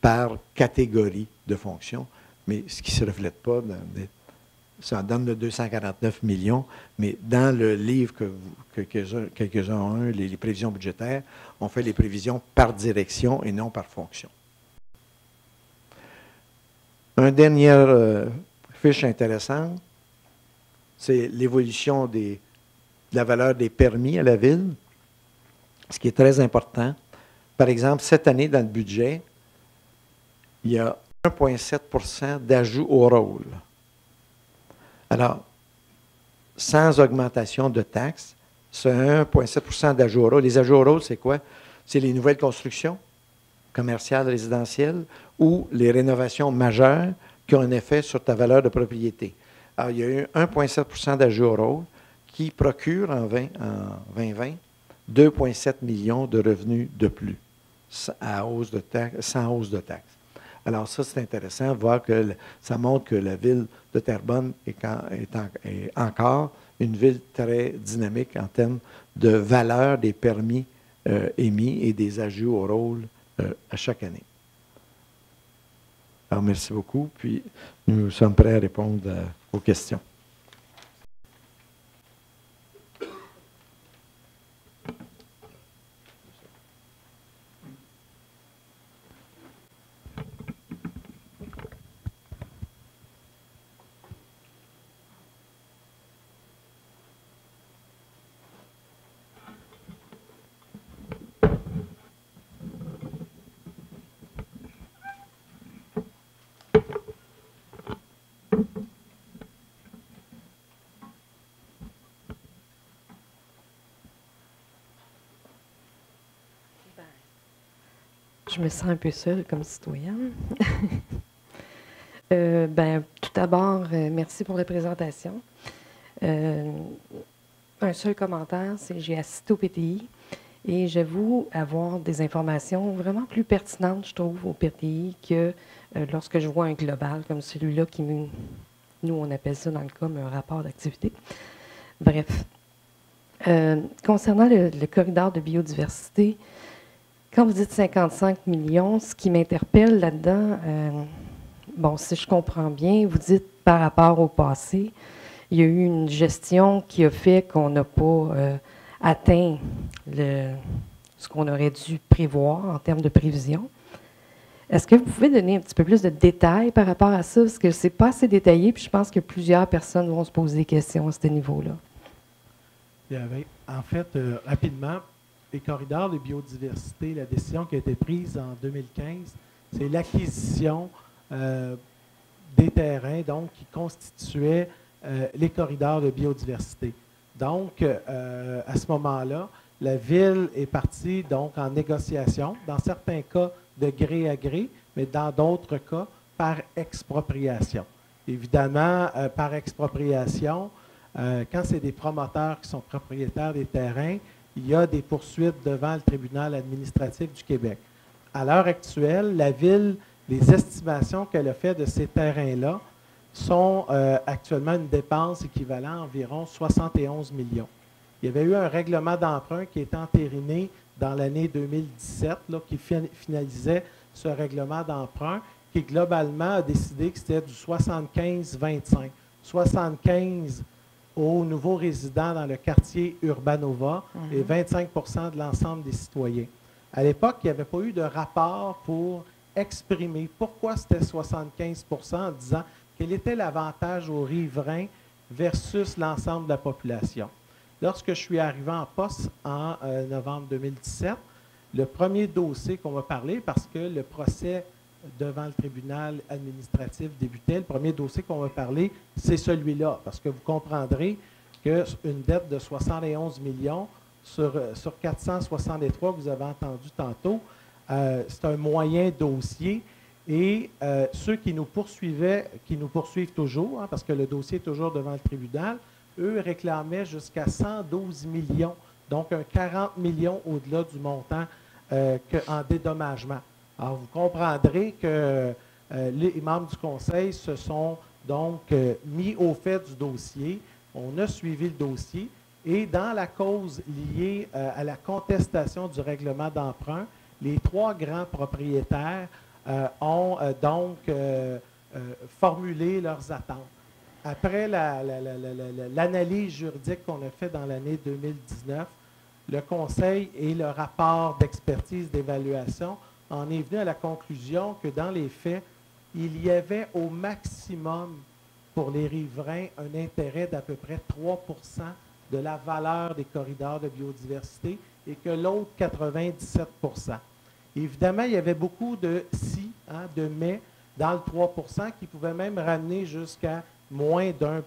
Speaker 3: par catégorie de fonctions, mais ce qui ne se reflète pas, ça donne le 249 millions, mais dans le livre que quelques-uns ont, les prévisions budgétaires, on fait les prévisions par direction et non par fonction. Une dernière fiche intéressante, c'est l'évolution de la valeur des permis à la ville, ce qui est très important. Par exemple, cette année, dans le budget, il y a 1,7 % d'ajout au rôle. Alors, sans augmentation de taxes, c'est 1,7 % d'ajout au rôle. Les ajouts au rôle, c'est quoi? C'est les nouvelles constructions commerciales, résidentielles ou les rénovations majeures qui ont un effet sur ta valeur de propriété. Alors, il y a eu 1,7 % d'ajout au rôle qui procure en 2020 2,7 millions de revenus de plus sans hausse de taxes. Alors ça, c'est intéressant, voir que ça montre que la ville de Terrebonne est encore une ville très dynamique en termes de valeur des permis émis et des ajouts au rôle à chaque année. Alors, merci beaucoup, puis nous sommes prêts à répondre aux questions.
Speaker 4: Je me sens un peu seule comme citoyenne. Tout d'abord, merci pour la présentation. Un seul commentaire, c'est que j'ai assisté au PTI et j'avoue avoir des informations vraiment plus pertinentes, je trouve, au PTI que lorsque je vois un global comme celui-là qui nous, on appelle ça dans le com un rapport d'activité. Bref. Concernant le corridor de biodiversité, quand vous dites 55 millions, ce qui m'interpelle là-dedans, si je comprends bien, vous dites par rapport au passé, il y a eu une gestion qui a fait qu'on n'a pas atteint ce qu'on aurait dû prévoir en termes de prévision. Est-ce que vous pouvez donner un petit peu plus de détails par rapport à ça? Parce que ce n'est pas assez détaillé, puis je pense que plusieurs personnes vont se poser des questions à ce niveau-là.
Speaker 2: En fait, rapidement, les corridors de biodiversité, la décision qui a été prise en 2015, c'est l'acquisition des terrains donc, qui constituaient les corridors de biodiversité. Donc, à ce moment-là, la Ville est partie donc, en négociation, dans certains cas de gré à gré, mais dans d'autres cas par expropriation. Évidemment, par expropriation, quand c'est des promoteurs qui sont propriétaires des terrains, il y a des poursuites devant le tribunal administratif du Québec. À l'heure actuelle, la Ville, les estimations qu'elle a faites de ces terrains-là sont actuellement une dépense équivalente à environ 71 millions. Il y avait eu un règlement d'emprunt qui est entériné dans l'année 2017, là, qui finalisait ce règlement d'emprunt, qui globalement a décidé que c'était du 75-25. 75 aux nouveaux résidents dans le quartier Urbanova et 25 de l'ensemble des citoyens. À l'époque, il n'y avait pas eu de rapport pour exprimer pourquoi c'était 75 en disant quel était l'avantage aux riverains versus l'ensemble de la population. Lorsque je suis arrivé en poste en novembre 2017, le premier dossier qu'on va parler, parce que le procès devant le tribunal administratif débutait, le premier dossier qu'on va parler, c'est celui-là, parce que vous comprendrez qu'une dette de 71 millions sur 463 que vous avez entendu tantôt, c'est un moyen dossier et ceux qui nous poursuivaient, qui nous poursuivent toujours, parce que le dossier est toujours devant le tribunal, eux réclamaient jusqu'à 112 millions, donc un 40 millions au-delà du montant en dédommagement. Alors, vous comprendrez que les membres du conseil se sont donc mis au fait du dossier. On a suivi le dossier et dans la cause liée à la contestation du règlement d'emprunt, les 3 grands propriétaires ont donc formulé leurs attentes. Après l'analyse juridique qu'on a faite dans l'année 2019, le Conseil et le rapport d'expertise d'évaluation en est venu à la conclusion que dans les faits, il y avait au maximum pour les riverains un intérêt d'à peu près 3 de la valeur des corridors de biodiversité et que l'autre 97 Évidemment, il y avait beaucoup de si, de mais dans le 3 qui pouvaient même ramener jusqu'à moins d'1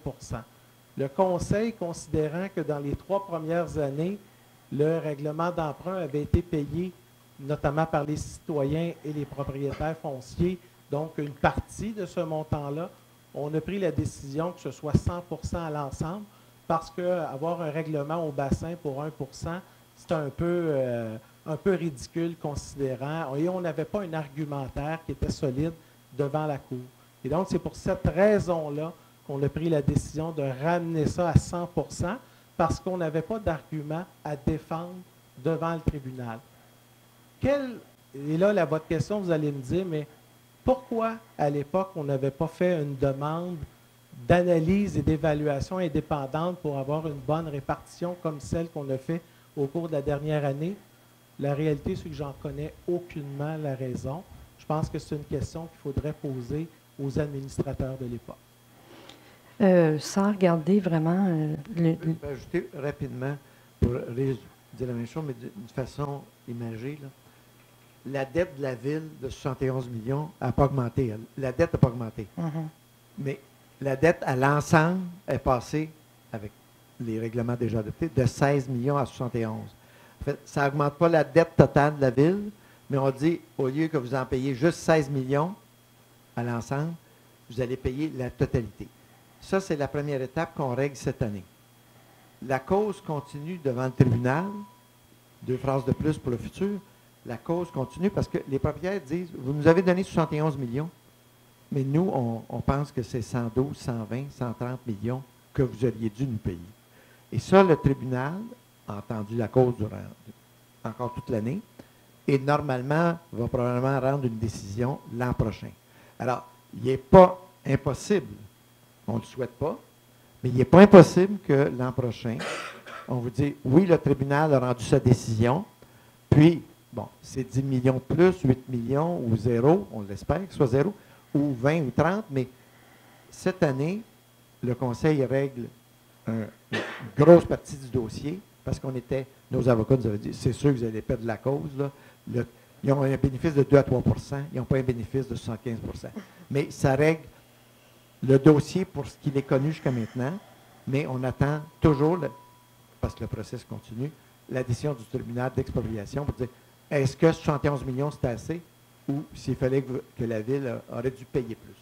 Speaker 2: Le Conseil, considérant que dans les 3 premières années, le règlement d'emprunt avait été payé notamment par les citoyens et les propriétaires fonciers, donc une partie de ce montant-là, on a pris la décision que ce soit 100 à l'ensemble parce qu'avoir un règlement au bassin pour 1 c'est un peu ridicule considérant, et on n'avait pas un argumentaire qui était solide devant la Cour. Et donc, c'est pour cette raison-là qu'on a pris la décision de ramener ça à 100 parce qu'on n'avait pas d'argument à défendre devant le tribunal. Et là, votre question, vous allez me dire, mais pourquoi, à l'époque, on n'avait pas fait une demande d'analyse et d'évaluation indépendante pour avoir une bonne répartition comme celle qu'on a fait au cours de la dernière année? La réalité, c'est que j'en connais aucunement la raison. Je pense que c'est une question qu'il faudrait poser aux administrateurs de l'époque.
Speaker 4: Sans regarder vraiment...
Speaker 3: Je peux ajouter rapidement, pour dire la même chose, mais d'une façon imagée, là. La dette de la ville de 71 millions n'a pas augmenté. La dette n'a pas augmenté. Mais la dette à l'ensemble est passée, avec les règlements déjà adoptés, de 16 millions à 71. En fait, ça n'augmente pas la dette totale de la ville, mais on dit, au lieu que vous en payiez juste 16 millions à l'ensemble, vous allez payer la totalité. Ça, c'est la première étape qu'on règle cette année. La cause continue devant le tribunal. 2 phrases de plus pour le futur. La cause continue parce que les propriétaires disent, vous nous avez donné 71 millions, mais nous, on pense que c'est 112, 120, 130 millions que vous auriez dû nous payer. Et ça, le tribunal a entendu la cause durant encore toute l'année et normalement va probablement rendre une décision l'an prochain. Alors, il n'est pas impossible, on ne le souhaite pas, mais il n'est pas impossible que l'an prochain, on vous dit, oui, le tribunal a rendu sa décision, puis, bon, c'est 10 millions de plus, 8 millions ou 0, on l'espère que ce soit 0, ou 20 ou 30, mais cette année, le Conseil règle une grosse partie du dossier parce nos avocats nous avaient dit, c'est sûr que vous allez perdre la cause, là. Ils ont un bénéfice de 2 à 3 ils n'ont pas un bénéfice de 75 mais ça règle le dossier pour ce qu'il est connu jusqu'à maintenant, mais on attend toujours, parce que le processus continue, la décision du tribunal d'expropriation pour dire est-ce que 71 millions c'était assez ou s'il fallait que la ville aurait dû payer plus?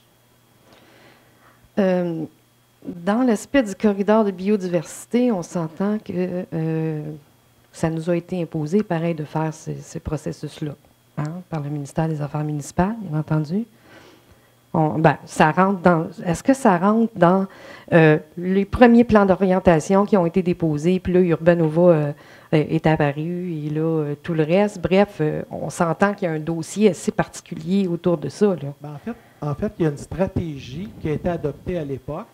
Speaker 4: Dans l'aspect du corridor de biodiversité, on s'entend que ça nous a été imposé, pareil, de faire ce processus-là, par le ministère des Affaires municipales, bien entendu. Ça rentre dans. Est-ce que ça rentre dans les premiers plans d'orientation qui ont été déposés, puis là, Urbanova est apparu, et là, tout le reste. Bref, on s'entend qu'il y a un dossier assez particulier autour de ça, là.
Speaker 2: En fait, il y a une stratégie qui a été adoptée à l'époque,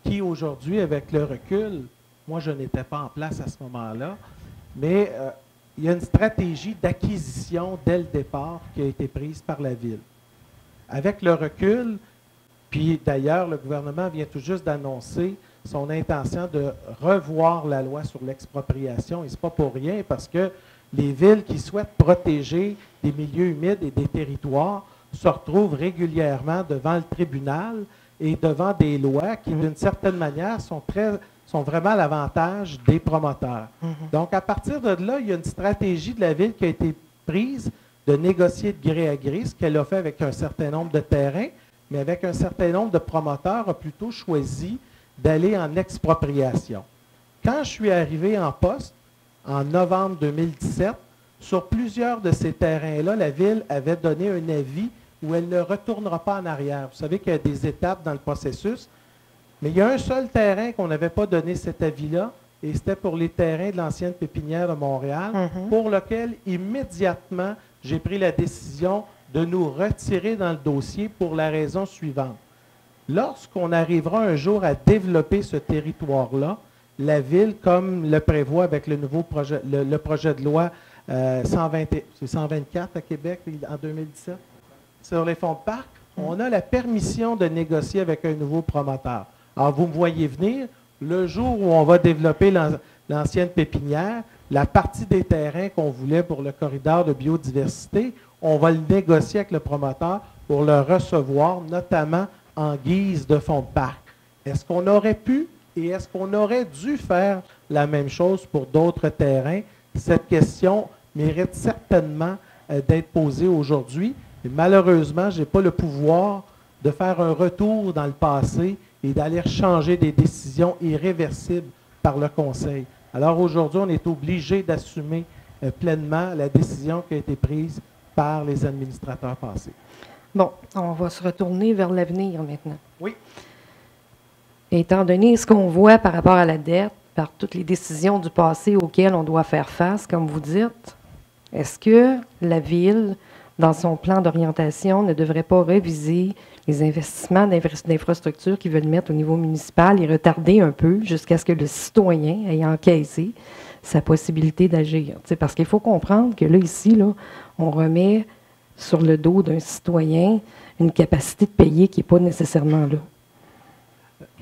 Speaker 2: qui aujourd'hui, avec le recul, moi, je n'étais pas en place à ce moment-là, mais il y a une stratégie d'acquisition dès le départ qui a été prise par la Ville. Avec le recul, puis d'ailleurs, le gouvernement vient tout juste d'annoncer son intention de revoir la loi sur l'expropriation, et ce n'est pas pour rien, parce que les villes qui souhaitent protéger des milieux humides et des territoires se retrouvent régulièrement devant le tribunal et devant des lois qui, d'une certaine manière, sont vraiment à l'avantage des promoteurs. Donc, à partir de là, il y a une stratégie de la Ville qui a été prise de négocier de gré à gré, ce qu'elle a fait avec un certain nombre de terrains, mais avec un certain nombre de promoteurs, a plutôt choisi d'aller en expropriation. Quand je suis arrivé en poste, en novembre 2017, Sur plusieurs de ces terrains-là, la Ville avait donné un avis où elle ne retournera pas en arrière. Vous savez qu'il y a des étapes dans le processus, mais il y a un seul terrain qu'on n'avait pas donné cet avis-là, et c'était pour les terrains de l'ancienne pépinière de Montréal, pour lequel immédiatement, j'ai pris la décision de nous retirer dans le dossier pour la raison suivante. Lorsqu'on arrivera un jour à développer ce territoire-là, la Ville, comme le prévoit avec le nouveau projet, le projet de loi 124 à Québec en 2017, sur les fonds de parc, on a la permission de négocier avec un nouveau promoteur. Alors, vous me voyez venir, le jour où on va développer l'ancienne pépinière, la partie des terrains qu'on voulait pour le corridor de biodiversité, on va le négocier avec le promoteur pour le recevoir, notamment en guise de fonds de parc. Est-ce qu'on aurait pu et est-ce qu'on aurait dû faire la même chose pour d'autres terrains? Cette question mérite certainement d'être posée aujourd'hui. Et malheureusement, je n'ai pas le pouvoir de faire un retour dans le passé et d'aller changer des décisions irréversibles par le Conseil. Alors aujourd'hui, on est obligé d'assumer pleinement la décision qui a été prise par les administrateurs passés.
Speaker 4: Bon, on va se retourner vers l'avenir maintenant.
Speaker 2: Oui.
Speaker 4: Étant donné ce qu'on voit par rapport à la dette, par toutes les décisions du passé auxquelles on doit faire face, comme vous dites, est-ce que la Ville, dans son plan d'orientation, ne devrait pas réviser les investissements d'infrastructures qu'ils veulent mettre au niveau municipal et retarder un peu jusqu'à ce que le citoyen ait encaissé sa possibilité d'agir? Parce qu'il faut comprendre que là, ici, là, on remet sur le dos d'un citoyen une capacité de payer qui n'est pas nécessairement là.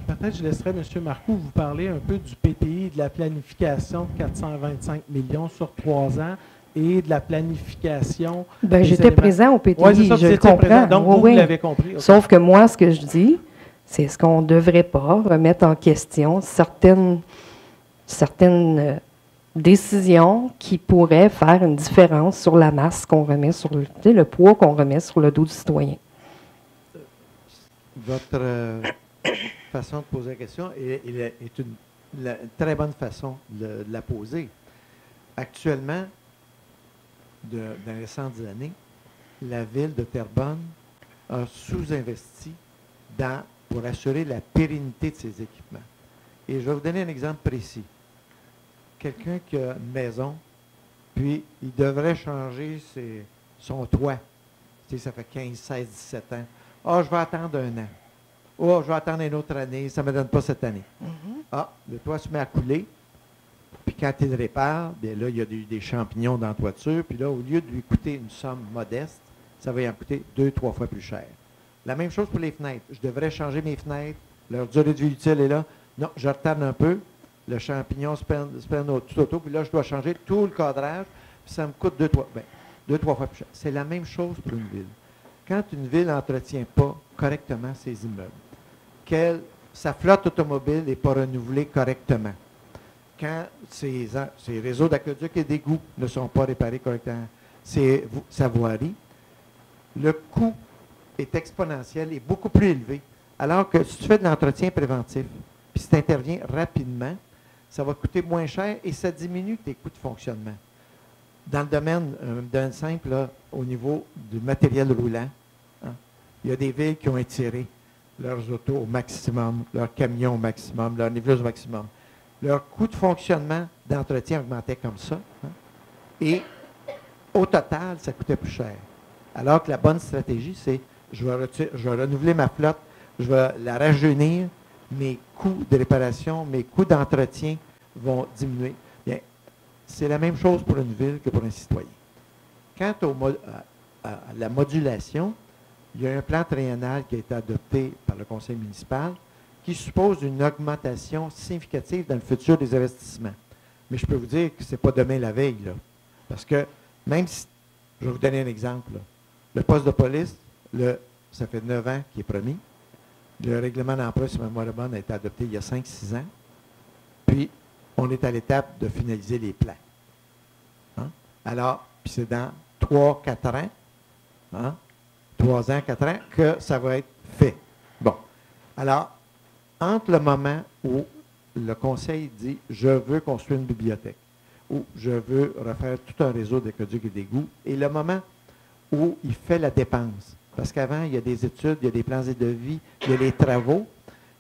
Speaker 2: Peut-être je laisserai M. Marcoux vous parler un peu du PTI, de la planification de 425 millions sur 3 ans et de la planification.
Speaker 4: Bien, j'étais présent au PTI,
Speaker 2: ouais, c'est ça,
Speaker 4: je le comprends.
Speaker 2: Donc,
Speaker 4: oui,
Speaker 2: vous
Speaker 4: oui.
Speaker 2: l'avez compris. Okay.
Speaker 4: Sauf que moi, ce que je dis, c'est ce qu'on ne devrait pas remettre en question certaines décisions qui pourraient faire une différence sur la masse qu'on remet sur le poids qu'on remet sur le dos du citoyen.
Speaker 3: Votre façon de poser la question est une très bonne façon de la poser. Actuellement, dans les récentes années, la Ville de Terrebonne a sous-investi pour assurer la pérennité de ses équipements. Et je vais vous donner un exemple précis. Quelqu'un qui a une maison, puis il devrait changer son toit. Tu sais, ça fait 15, 16, 17 ans. Ah, je vais attendre 1 an. Oh, je vais attendre une autre année, ça ne me donne pas cette année. Ah, le toit se met à couler. Puis quand il le répare, bien là, il y a des champignons dans la toiture. Puis là, au lieu de lui coûter une somme modeste, ça va y en coûter 2-3 fois plus cher. La même chose pour les fenêtres. Je devrais changer mes fenêtres. Leur durée de vie utile est là. Non, je retarde un peu. Le champignon se prend tout autour. Puis là, je dois changer tout le cadrage. Puis ça me coûte 2-3 fois plus cher. C'est la même chose pour une ville. Quand une ville n'entretient pas correctement ses immeubles, sa flotte automobile n'est pas renouvelée correctement, quand ses réseaux d'aqueduc et d'égouts ne sont pas réparés correctement, sa voirie, le coût est exponentiel et beaucoup plus élevé. Alors que si tu fais de l'entretien préventif, puis si tu interviens rapidement, ça va coûter moins cher et ça diminue tes coûts de fonctionnement. Dans le domaine simple, là, au niveau du matériel roulant, il y a des villes qui ont étiré leurs autos au maximum, leurs camions au maximum, leurs niveleuses au maximum. Leur coût de fonctionnement d'entretien augmentait comme ça. Et au total, ça coûtait plus cher. Alors que la bonne stratégie, c'est je vais renouveler ma flotte, je vais la rajeunir, mes coûts de réparation, mes coûts d'entretien vont diminuer. Bien, c'est la même chose pour une ville que pour un citoyen. Quant à la modulation, il y a un plan triennal qui a été adopté par le conseil municipal qui suppose une augmentation significative dans le futur des investissements. Mais je peux vous dire que ce n'est pas demain la veille, là. Parce que même si, je vais vous donner un exemple, là. Le poste de police, ça fait 9 ans qu'il est promis. Le règlement d'emploi, si ma mémoire est bonne, a été adopté il y a 5-6 ans. Puis, on est à l'étape de finaliser les plans. Alors, puis c'est dans 3-4 ans, 3 ans, 4 ans, que ça va être fait. Bon. Alors, entre le moment où le conseil dit « je veux construire une bibliothèque », où je veux refaire tout un réseau d'aqueducs et d'égouts et le moment où il fait la dépense. Parce qu'avant, il y a des études, il y a des plans de devis, il y a les travaux.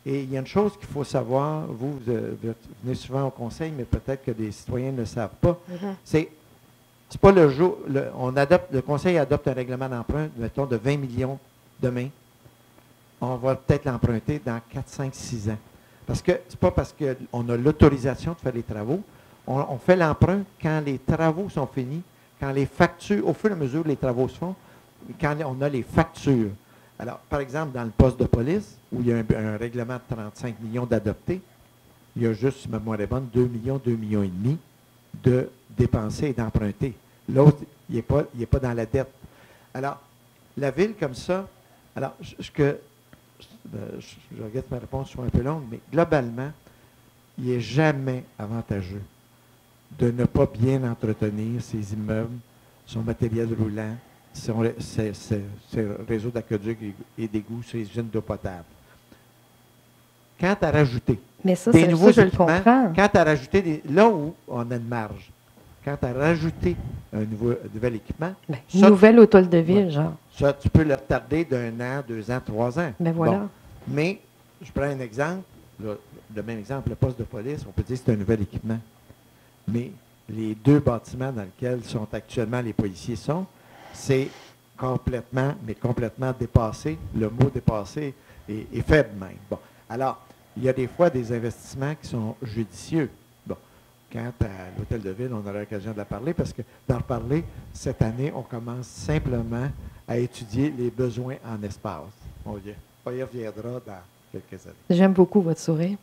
Speaker 3: Et il y a une chose qu'il faut savoir, vous venez souvent au conseil, mais peut-être que des citoyens ne le savent pas. C'est pas le jour, le conseil adopte un règlement d'emprunt, mettons, de 20 millions demain. On va peut-être l'emprunter dans 4, 5, 6 ans. Parce que c'est pas parce qu'on a l'autorisation de faire les travaux. On fait l'emprunt quand les travaux sont finis, quand les factures, au fur et à mesure que les travaux se font, quand on a les factures. Alors, par exemple, dans le poste de police, où il y a un règlement de 35 millions d'adoptés, il y a juste, si ma mémoire est bonne, 2 millions, 2 millions et demi de dépenser et d'emprunter. L'autre, il n'est pas dans la dette. Alors, la ville comme ça, alors, je regrette que ma réponse soit un peu longue, mais globalement, il n'est jamais avantageux de ne pas bien entretenir ses immeubles, son matériel roulant, ses réseaux d'aqueducs et d'égouts, ses usines d'eau potable. Quand tu as rajouté
Speaker 4: mais ça,
Speaker 3: des nouveaux
Speaker 4: je le
Speaker 3: équipements,
Speaker 4: comprends.
Speaker 3: quand tu as rajouté là où on a une marge, quand tu as rajouté un nouvel équipement,
Speaker 4: Une nouvelle hôtel de ville,
Speaker 3: ouais,
Speaker 4: genre.
Speaker 3: ça, tu peux le retarder d'1 an, 2 ans, 3 ans.
Speaker 4: Ben voilà.
Speaker 3: Bon. Mais, je prends un exemple, le même exemple, le poste de police, on peut dire que c'est un nouvel équipement. Mais les 2 bâtiments dans lesquels sont actuellement les policiers c'est complètement dépassé. Le mot dépassé est faible même. Bon. Alors, il y a des fois des investissements qui sont judicieux. Bon. Quant à l'hôtel de ville, on aura l'occasion d'en reparler. Cette année, on commence simplement à étudier les besoins en espace. On y reviendra dans quelques années.
Speaker 4: J'aime beaucoup votre sourire.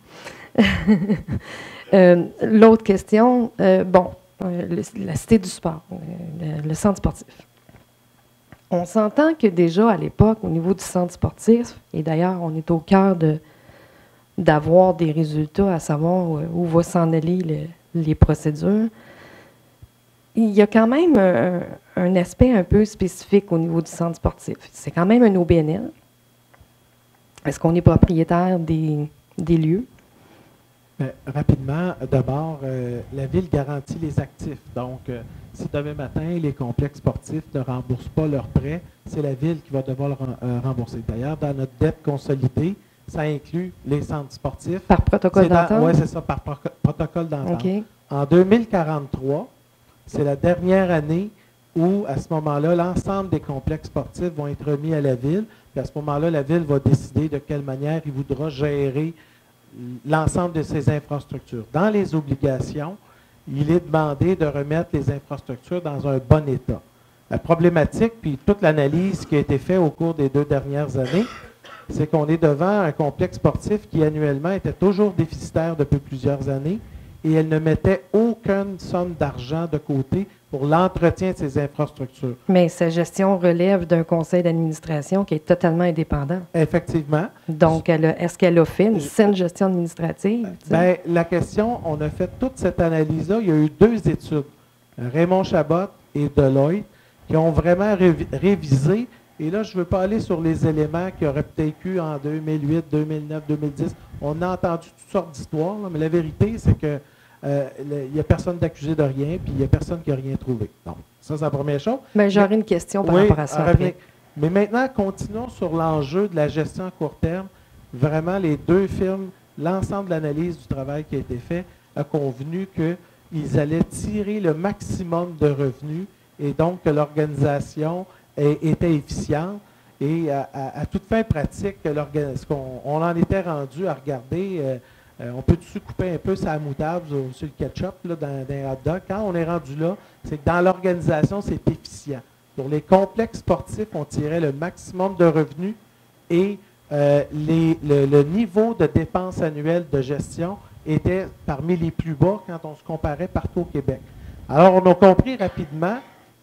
Speaker 4: L'autre question, la Cité du sport, le centre sportif. On s'entend que déjà à l'époque, au niveau du centre sportif, et d'ailleurs, on est au cœur d'avoir des résultats, à savoir où vont s'en aller les procédures, il y a quand même un aspect un peu spécifique au niveau du centre sportif. C'est quand même un OBNL. Est-ce qu'on est propriétaire des lieux?
Speaker 2: Bien, rapidement, d'abord, la Ville garantit les actifs. Donc, si demain matin, les complexes sportifs ne remboursent pas leurs prêts, c'est la Ville qui va devoir le rembourser. D'ailleurs, dans notre dette consolidée, ça inclut les centres sportifs.
Speaker 4: Par protocole d'entente?
Speaker 2: Oui, c'est ça, par protocole d'entente.
Speaker 4: Okay.
Speaker 2: En 2043, c'est la dernière année où, à ce moment-là, l'ensemble des complexes sportifs vont être remis à la Ville. Puis à ce moment-là, la Ville va décider de quelle manière il voudra gérer l'ensemble de ces infrastructures. Dans les obligations, il est demandé de remettre les infrastructures dans un bon état. La problématique, puis toute l'analyse qui a été faite au cours des 2 dernières années, c'est qu'on est devant un complexe sportif qui annuellement était toujours déficitaire depuis plusieurs années et elle ne mettait aucune somme d'argent de côté pour l'entretien de ces infrastructures.
Speaker 4: Mais sa gestion relève d'un conseil d'administration qui est totalement indépendant.
Speaker 2: Effectivement.
Speaker 4: Donc, est-ce qu'elle a fait une saine gestion administrative?
Speaker 2: Bien, la question, on a fait toute cette analyse-là. Il y a eu 2 études, Raymond Chabot et Deloitte, qui ont vraiment révisé. Et là, je ne veux pas aller sur les éléments qui auraient peut-être eu en 2008, 2009, 2010. On a entendu toutes sortes d'histoires, mais la vérité, c'est que il n'y a personne d'accusé de rien, puis il n'y a personne qui n'a rien trouvé. Donc, ça, c'est la première chose.
Speaker 4: Mais j'aurais une question par rapport à ça après.
Speaker 2: Mais maintenant, continuons sur l'enjeu de la gestion à court terme. Vraiment, les 2 firmes, l'ensemble de l'analyse du travail qui a été fait, a convenu qu'ils allaient tirer le maximum de revenus et donc que l'organisation était efficiente. Et à toute fin pratique, on en était rendu à regarder... on peut dessus couper un peu sa moutarde sur le ketchup là, dans un hot dog. Quand on est rendu là, c'est que dans l'organisation, c'est efficient. Pour les complexes sportifs, on tirait le maximum de revenus et le niveau de dépenses annuelles de gestion était parmi les plus bas quand on se comparait partout au Québec. Alors, on a compris rapidement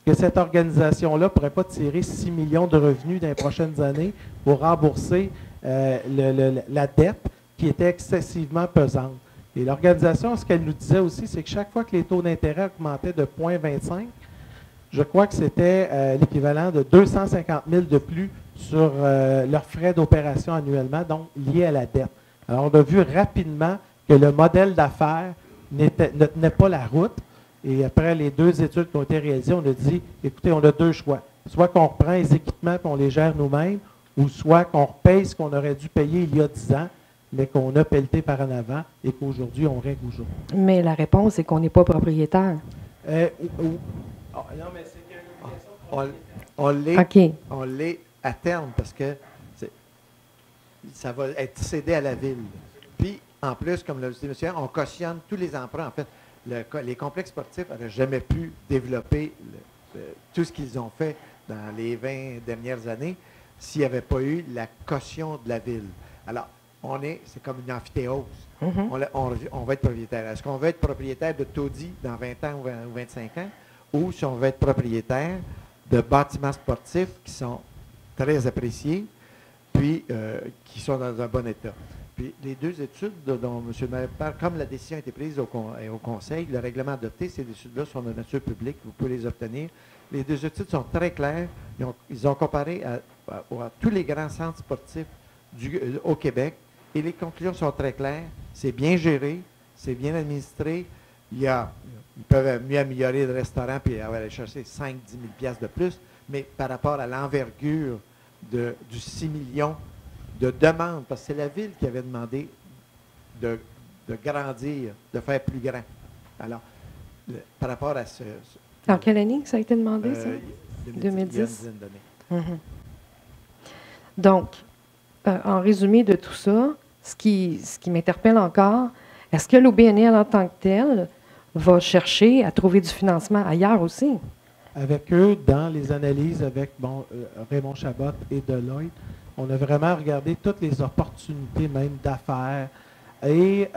Speaker 2: que cette organisation-là ne pourrait pas tirer 6 millions de revenus dans les prochaines années pour rembourser la dette qui était excessivement pesante. Et l'organisation, ce qu'elle nous disait aussi, c'est que chaque fois que les taux d'intérêt augmentaient de 0,25, je crois que c'était l'équivalent de 250 000 de plus sur leurs frais d'opération annuellement, donc liés à la dette. Alors, on a vu rapidement que le modèle d'affaires ne tenait pas la route Et après les 2 études qui ont été réalisées, on a dit, écoutez, on a 2 choix. Soit qu'on reprend les équipements et on les gère nous-mêmes, ou soit qu'on repaye ce qu'on aurait dû payer il y a 10 ans, mais qu'on a pelleté par en avant et qu'aujourd'hui, on règle aujourd'hui.
Speaker 4: Mais la réponse est qu'on n'est pas propriétaire.
Speaker 2: Non, mais c'est une
Speaker 3: On l'est à terme parce que ça va être cédé à la ville. Puis, en plus, comme l'a dit M. on cautionne tous les emprunts. En fait, les complexes sportifs n'auraient jamais pu développer tout ce qu'ils ont fait dans les 20 dernières années s'il n'y avait pas eu la caution de la ville. Alors, c'est comme une amphithéose. On va être propriétaire. Est-ce qu'on va être propriétaire de taudis dans 20 ans ou 25 ans, ou si on va être propriétaire de bâtiments sportifs qui sont très appréciés, puis qui sont dans un bon état. Puis les 2 études dont M. le maire parle, comme la décision a été prise au Conseil, le règlement adopté, ces études-là sont de nature publique, vous pouvez les obtenir. Les 2 études sont très claires. Ils ont comparé à tous les grands centres sportifs au Québec, et les conclusions sont très claires. C'est bien géré, c'est bien administré. Ils peuvent mieux améliorer le restaurant puis aller chercher 5-10 000 piastres de plus, mais par rapport à l'envergure du 6 millions de demandes, parce que c'est la ville qui avait demandé de grandir, de faire plus grand. Alors, par rapport à ce...
Speaker 4: En quelle année que ça a été demandé, ça? 2010.
Speaker 3: Il y a une dizaine d'années.
Speaker 4: Donc, en résumé de tout ça, ce qui m'interpelle encore, est-ce que l'OBNL en tant que tel va chercher à trouver du financement ailleurs aussi?
Speaker 2: Avec eux, dans les analyses avec Raymond Chabot et Deloitte, on a vraiment regardé toutes les opportunités même d'affaires. Et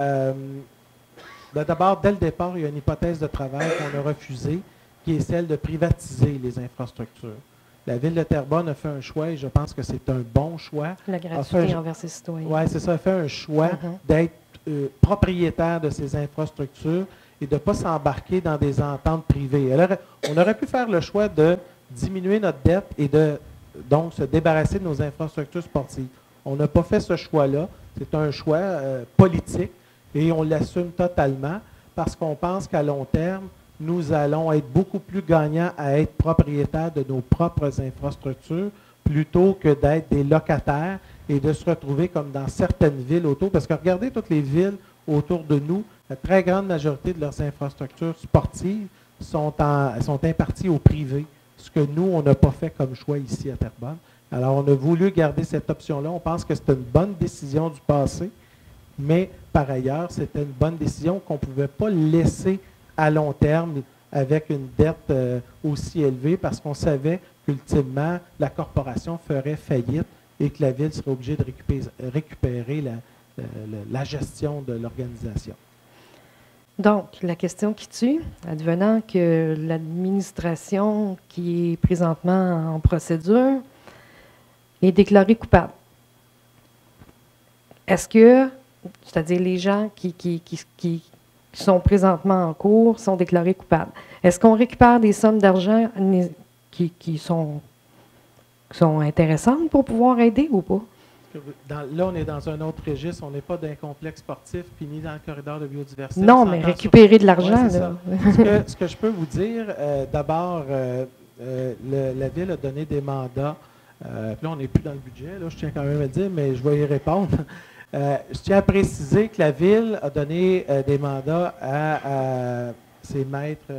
Speaker 2: d'abord, dès le départ, il y a une hypothèse de travail qu'on a refusée, qui est celle de privatiser les infrastructures. La Ville de Terrebonne a fait un choix, et je pense que c'est un bon choix.
Speaker 4: La gratuité envers ses citoyens.
Speaker 2: Oui, c'est ça. Elle a fait un choix d'être propriétaire de ces infrastructures et de ne pas s'embarquer dans des ententes privées. Alors, on aurait pu faire le choix de diminuer notre dette et de donc se débarrasser de nos infrastructures sportives. On n'a pas fait ce choix-là. C'est un choix politique et on l'assume totalement parce qu'on pense qu'à long terme, nous allons être beaucoup plus gagnants à être propriétaires de nos propres infrastructures plutôt que d'être des locataires et de se retrouver comme dans certaines villes autour. Parce que regardez toutes les villes autour de nous, la très grande majorité de leurs infrastructures sportives sont imparties au privé, ce que nous, on n'a pas fait comme choix ici à Terrebonne. Alors, on a voulu garder cette option-là. On pense que c'était une bonne décision du passé, mais par ailleurs, c'était une bonne décision qu'on ne pouvait pas laisser à long terme avec une dette aussi élevée parce qu'on savait qu'ultimement, la corporation ferait faillite et que la Ville serait obligée de récupérer la gestion de l'organisation.
Speaker 4: Donc, la question qui tue, advenant que l'administration qui est présentement en procédure est déclarée coupable. Est-ce que, c'est-à-dire les gens qui sont présentement en cours sont déclarés coupables, est-ce qu'on récupère des sommes d'argent qui sont intéressantes pour pouvoir aider ou pas?
Speaker 2: Là, on est dans un autre registre. On n'est pas d'un complexe sportif puis ni dans le corridor de biodiversité.
Speaker 4: Non, mais récupérer de l'argent.
Speaker 2: Ouais, ce que je peux vous dire, d'abord, la Ville a donné des mandats. Puis là, on n'est plus dans le budget, là, je tiens quand même à le dire, mais je vais y répondre. Je tiens à préciser que la Ville a donné des mandats à ses maîtres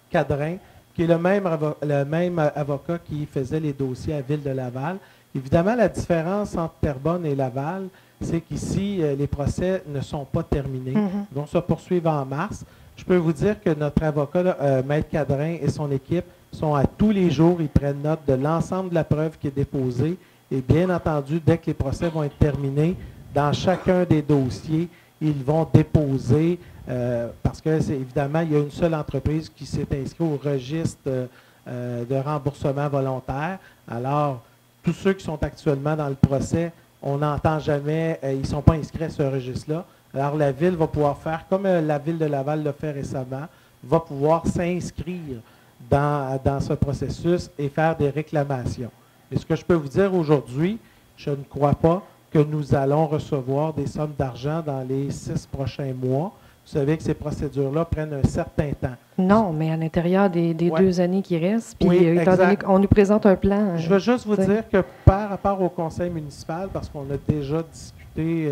Speaker 2: Cadrin, qui est le même avocat qui faisait les dossiers à Ville de Laval. Évidemment, la différence entre Terrebonne et Laval, c'est qu'ici, les procès ne sont pas terminés. Ils vont se poursuivre en mars. Je peux vous dire que notre avocat, Maître Cadrin et son équipe, sont à tous les jours, ils prennent note de l'ensemble de la preuve qui est déposée. Et bien entendu, dès que les procès vont être terminés, dans chacun des dossiers, ils vont déposer, parce que évidemment, il y a une seule entreprise qui s'est inscrite au registre de remboursement volontaire. Alors, tous ceux qui sont actuellement dans le procès, on n'entend jamais, ils ne sont pas inscrits à ce registre-là. Alors, la Ville va pouvoir faire, comme la Ville de Laval l'a fait récemment, va pouvoir s'inscrire dans ce processus et faire des réclamations. Et ce que je peux vous dire aujourd'hui, je ne crois pas que nous allons recevoir des sommes d'argent dans les 6 prochains mois Vous savez que ces procédures-là prennent un certain temps.
Speaker 4: Non, mais à l'intérieur des
Speaker 2: Ouais.
Speaker 4: 2 années qui restent, puis
Speaker 2: Oui,
Speaker 4: étant donné
Speaker 2: exact.
Speaker 4: qu'on nous présente un plan.
Speaker 2: Je veux juste vous
Speaker 4: t'sais.
Speaker 2: dire que par rapport au conseil municipal, parce qu'on a déjà discuté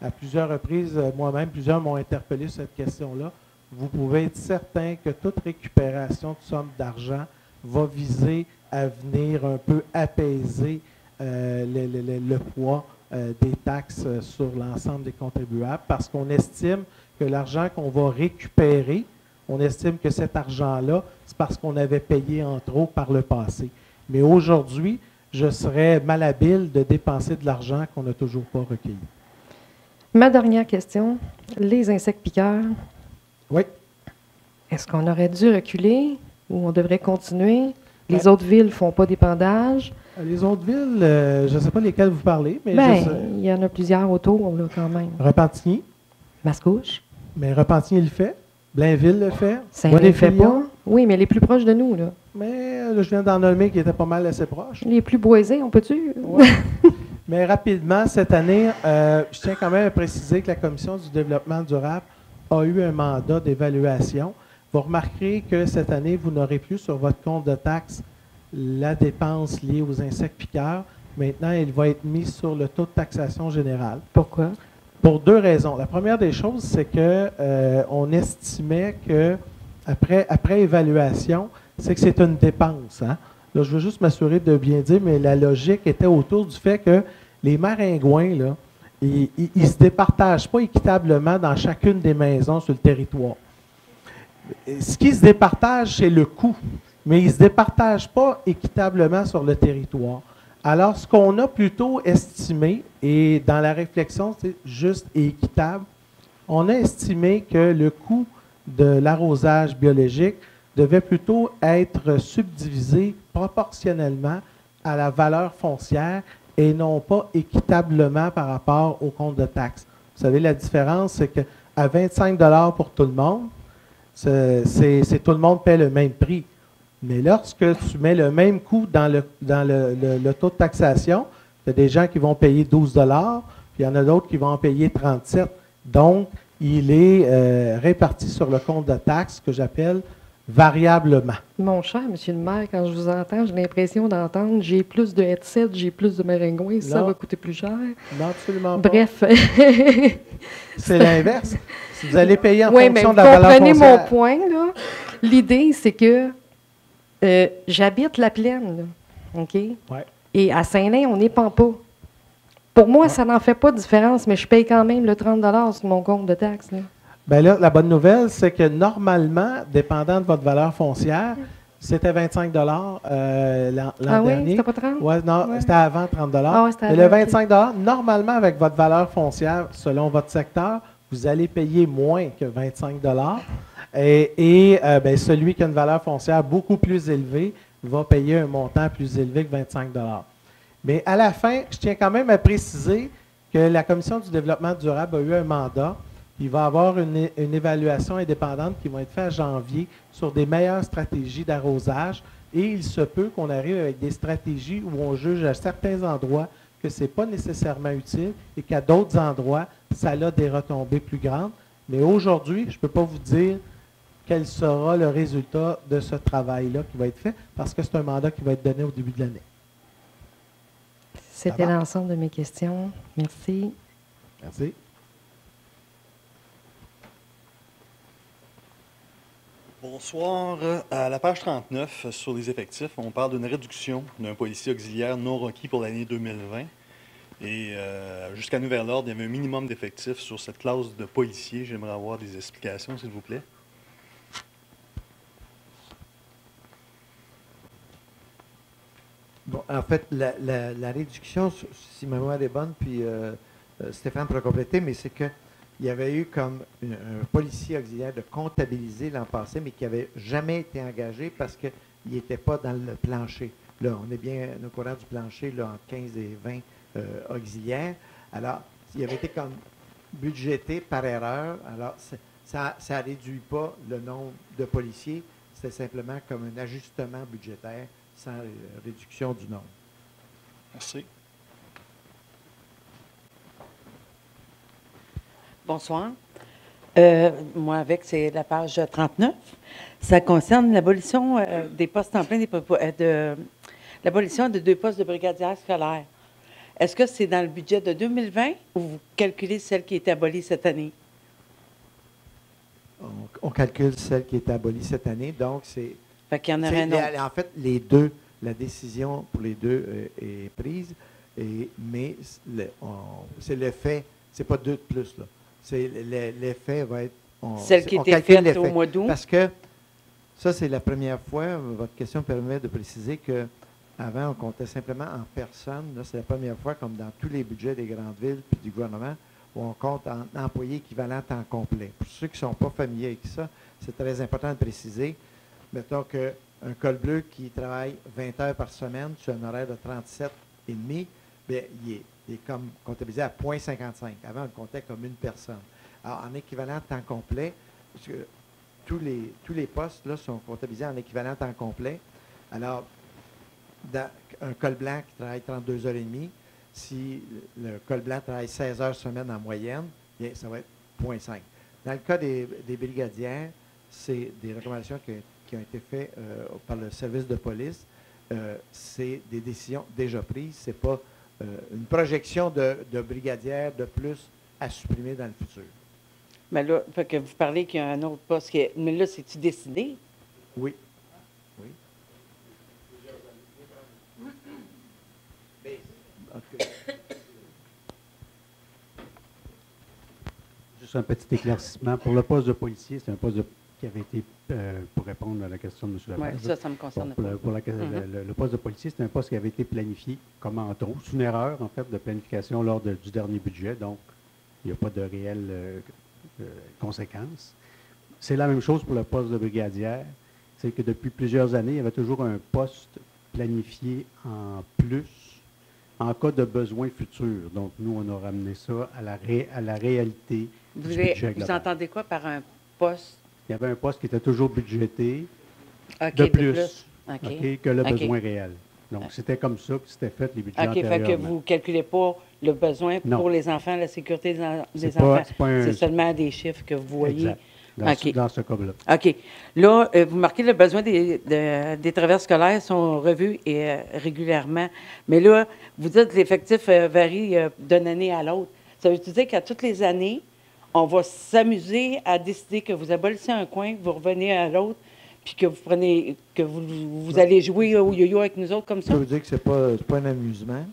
Speaker 2: à plusieurs reprises, moi-même, plusieurs m'ont interpellé sur cette question-là, vous pouvez être certain que toute récupération de somme d'argent va viser à venir un peu apaiser le poids des taxes sur l'ensemble des contribuables, parce qu'on estime que l'argent qu'on va récupérer, on estime que cet argent-là, c'est parce qu'on avait payé en trop par le passé. Mais aujourd'hui, je serais malhabile de dépenser de l'argent qu'on n'a toujours pas recueilli.
Speaker 4: Ma dernière question, les insectes piqueurs,
Speaker 2: Oui.
Speaker 4: est-ce qu'on aurait dû reculer ou on devrait continuer? Les
Speaker 2: Ben-
Speaker 4: autres villes ne font pas d'épandage.
Speaker 2: Les autres villes, je ne sais pas lesquelles vous parlez, mais
Speaker 4: Ben,
Speaker 2: je sais.
Speaker 4: il y en a plusieurs autour, là, quand même.
Speaker 2: Repentigny,
Speaker 4: Mascouche,
Speaker 2: mais Repentigny le fait. Blainville le fait.
Speaker 4: Saint-Lin ne fait
Speaker 2: Bois-des-Filions.
Speaker 4: pas. Oui, mais les plus proches de nous, là.
Speaker 2: Mais là, je viens d'en nommer qui étaient pas mal assez proches.
Speaker 4: Les plus boisés, on peut-tu?
Speaker 2: Ouais. Mais rapidement, cette année, je tiens quand même à préciser que la Commission du développement durable a eu un mandat d'évaluation. Vous remarquerez que cette année, vous n'aurez plus sur votre compte de taxes la dépense liée aux insectes piqueurs. Maintenant, il va être mis sur le taux de taxation général.
Speaker 4: Pourquoi?
Speaker 2: Pour 2 raisons. La première des choses, c'est que on estimait que après évaluation, c'est que c'est une dépense. Hein? Là, je veux juste m'assurer de bien dire, mais la logique était autour du fait que les maringouins, là, ils ne se départagent pas équitablement dans chacune des maisons sur le territoire. Ce qui se départage, c'est le coût, mais ils ne se départagent pas équitablement sur le territoire. Alors, ce qu'on a plutôt estimé, et dans la réflexion, c'est juste et équitable, on a estimé que le coût de l'arrosage biologique devait plutôt être subdivisé proportionnellement à la valeur foncière et non pas équitablement par rapport au compte de taxes. Vous savez, la différence, c'est qu'à 25 $ pour tout le monde, c'est tout le monde paie le même prix. Mais lorsque tu mets le même coût dans le taux de taxation, il y a des gens qui vont payer 12 $, puis il y en a d'autres qui vont en payer 37 $. Donc, il est réparti sur le compte de taxes que j'appelle variablement.
Speaker 4: Mon cher monsieur le maire, quand je vous entends, j'ai l'impression d'entendre j'ai plus de headset, j'ai plus de maringouins, ça
Speaker 2: Non.
Speaker 4: va coûter plus cher.
Speaker 2: Non, absolument pas.
Speaker 4: Bref.
Speaker 2: C'est l'inverse. Si vous allez payer en
Speaker 4: Oui,
Speaker 2: fonction
Speaker 4: mais
Speaker 2: de la valeur
Speaker 4: comprenez mon
Speaker 2: foncière.
Speaker 4: point, là. L'idée, c'est que j'habite la plaine, là, OK?
Speaker 2: Ouais.
Speaker 4: Et à Saint-Lin, on n'épand pas. Pour moi, ça n'en fait pas de différence, mais je paye quand même le 30 $ sur mon compte de taxes. Là.
Speaker 2: Bien là, la bonne nouvelle, c'est que normalement, dépendant de votre valeur foncière, c'était 25 $ l'an
Speaker 4: Ah oui,
Speaker 2: dernier.
Speaker 4: c'était pas 30?
Speaker 2: Ouais, non,
Speaker 4: Ouais.
Speaker 2: c'était avant 30 $.
Speaker 4: Ah ouais, c'était
Speaker 2: Mais le
Speaker 4: avant,
Speaker 2: 25 $, normalement, avec votre valeur foncière, selon votre secteur, vous allez payer moins que 25 $. Et ben, celui qui a une valeur foncière beaucoup plus élevée va payer un montant plus élevé que 25 $. Mais à la fin, je tiens quand même à préciser que la Commission du développement durable a eu un mandat. Il va y avoir une évaluation indépendante qui va être faite en janvier sur des meilleures stratégies d'arrosage. Et il se peut qu'on arrive avec des stratégies où on juge à certains endroits que ce n'est pas nécessairement utile et qu'à d'autres endroits, ça a des retombées plus grandes. Mais aujourd'hui, je ne peux pas vous dire quel sera le résultat de ce travail-là qui va être fait parce que c'est un mandat qui va être donné au début de l'année.
Speaker 4: C'était l'ensemble de mes questions. Merci.
Speaker 2: Merci.
Speaker 5: Bonsoir. À la page 39, sur les effectifs, on parle d'une réduction d'un policier auxiliaire non requis pour l'année 2020. Et jusqu'à nouvel ordre, il y avait un minimum d'effectifs sur cette classe de policiers. J'aimerais avoir des explications, s'il vous plaît.
Speaker 3: Bon, en fait, la réduction, si ma mémoire est bonne, puis Stéphane pourra compléter, mais c'est qu'il y avait eu comme un policier auxiliaire de comptabiliser l'an passé, mais qui n'avait jamais été engagé parce qu'il n'était pas dans le plancher. Là, on est bien au courant du plancher, là, entre 15 et 20 auxiliaires. Alors, il avait été comme budgété par erreur. Alors, ça ne réduit pas le nombre de policiers. C'est simplement comme un ajustement budgétaire sans réduction du nombre.
Speaker 5: Merci.
Speaker 6: Bonsoir. Moi, avec, c'est la page 39. Ça concerne l'abolition des postes en plein, l'abolition de 2 postes de brigadier scolaire. Est-ce que c'est dans le budget de 2020 ou vous calculez celle qui est abolie cette année?
Speaker 3: On calcule celle qui est abolie cette année, donc c'est...
Speaker 6: Fait qu'il y en aurait un autre.
Speaker 3: En fait, les deux, la décision pour les deux est prise, mais c'est l'effet, c'est pas 2 de plus, là. L'effet va être...
Speaker 6: Celle qui était faite au mois d'août?
Speaker 3: Parce que ça, c'est la première fois, votre question permet de préciser qu'avant, on comptait simplement en personnes. Là, c'est la première fois, comme dans tous les budgets des grandes villes et du gouvernement, où on compte en employés équivalents temps complet. Pour ceux qui ne sont pas familiers avec ça, c'est très important de préciser. Mettons qu'un col bleu qui travaille 20 heures par semaine sur un horaire de 37,5, bien, il est comme comptabilisé à 0,55. Avant, on le comptait comme une personne. Alors, en équivalent temps complet, parce que tous les postes là, sont comptabilisés en équivalent temps complet. Alors, dans un col blanc qui travaille 32 heures et demie, si le col blanc travaille 16 heures semaine en moyenne, bien, ça va être 0,5. Dans le cas des brigadières, c'est des recommandations qui ont été faites par le service de police. C'est des décisions déjà prises. Ce n'est pas une projection de brigadières de plus à supprimer dans le futur.
Speaker 6: Mais là, fait que vous parlez qu'il y a un autre poste qui est... Mais là, c'est-tu décidé?
Speaker 3: Oui. Oui.
Speaker 7: Juste un petit éclaircissement. Pour le poste de policier, c'est un poste qui avait été, pour répondre à la question de M. Lepage.
Speaker 6: Oui, ça me concerne pas.
Speaker 7: Le poste de policier, c'est un poste qui avait été planifié comme en trop. C'est une erreur, en fait, de planification lors du dernier budget. Donc, il n'y a pas de réelles conséquences. C'est la même chose pour le poste de brigadière. C'est que depuis plusieurs années, il y avait toujours un poste planifié en plus en cas de besoin futur. Donc, nous, on a ramené ça à la réalité du budget global.
Speaker 6: Vous entendez quoi par un poste?
Speaker 7: Il y avait un poste qui était toujours budgété
Speaker 6: de plus.
Speaker 7: Que le besoin réel. Donc, c'était comme ça que c'était fait les budgets antérieurement.
Speaker 6: Fait que vous ne calculez pas le besoin pour les enfants, la sécurité des enfants. C'est seulement des chiffres que vous voyez.
Speaker 7: Exact. Dans ce cas-là.
Speaker 6: OK. Là, vous marquez le besoin des travailleurs scolaires sont revus régulièrement. Mais là, vous dites que l'effectif varie d'une année à l'autre. Ça veut dire qu'à toutes les années, on va s'amuser à décider que vous abolissez un coin, que vous revenez à l'autre, puis que vous allez jouer au yo-yo avec nous autres comme ça?
Speaker 3: Je veux dire que ce n'est pas un amusement.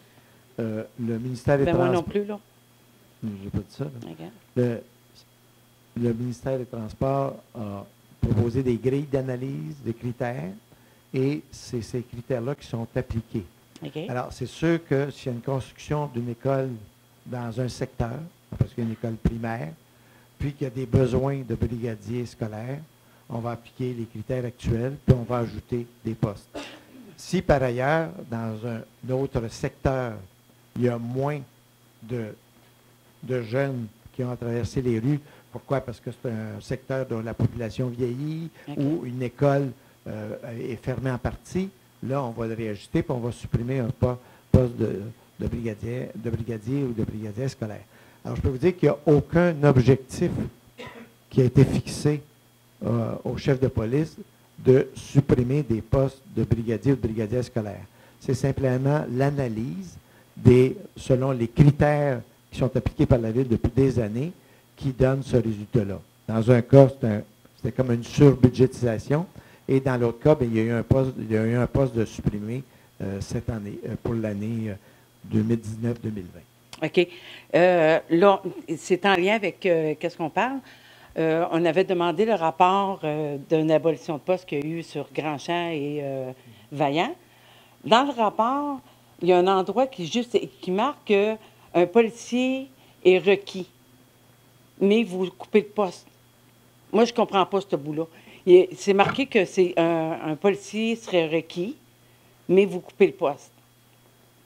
Speaker 3: Le ministère des Transports...
Speaker 6: moi non plus, là.
Speaker 3: Je n'ai pas dit ça.
Speaker 6: Okay.
Speaker 3: Le ministère des Transports a proposé des grilles d'analyse, des critères, et c'est ces critères-là qui sont appliqués.
Speaker 6: Okay.
Speaker 3: Alors, c'est sûr que s'il y a une construction d'une école dans un secteur, parce qu'il y a une école primaire, puis qu'il y a des besoins de brigadiers scolaires, on va appliquer les critères actuels, puis on va ajouter des postes. Si, par ailleurs, dans un autre secteur, il y a moins de jeunes qui ont traversé les rues, pourquoi? Parce que c'est un secteur dont la population vieillit, ou une école est fermée en partie. Là, on va le réajuster, puis on va supprimer un poste de brigadier ou de brigadier scolaire. Alors, je peux vous dire qu'il n'y a aucun objectif qui a été fixé au chef de police de supprimer des postes de brigadier ou de brigadier scolaire. C'est simplement l'analyse selon les critères qui sont appliqués par la Ville depuis des années qui donne ce résultat-là. Dans un cas, c'était comme une surbudgétisation, et dans l'autre cas, bien, il y a eu un poste de supprimé cette année, pour l'année 2019-2020.
Speaker 6: OK. Là, c'est en lien avec qu'est-ce qu'on parle. On avait demandé le rapport d'une abolition de poste qu'il y a eu sur Grandchamp et Vaillant. Dans le rapport, il y a un endroit qui marque qu'un policier est requis, mais vous coupez le poste. Moi, je ne comprends pas ce bout-là. C'est marqué que un policier serait requis, mais vous coupez le poste.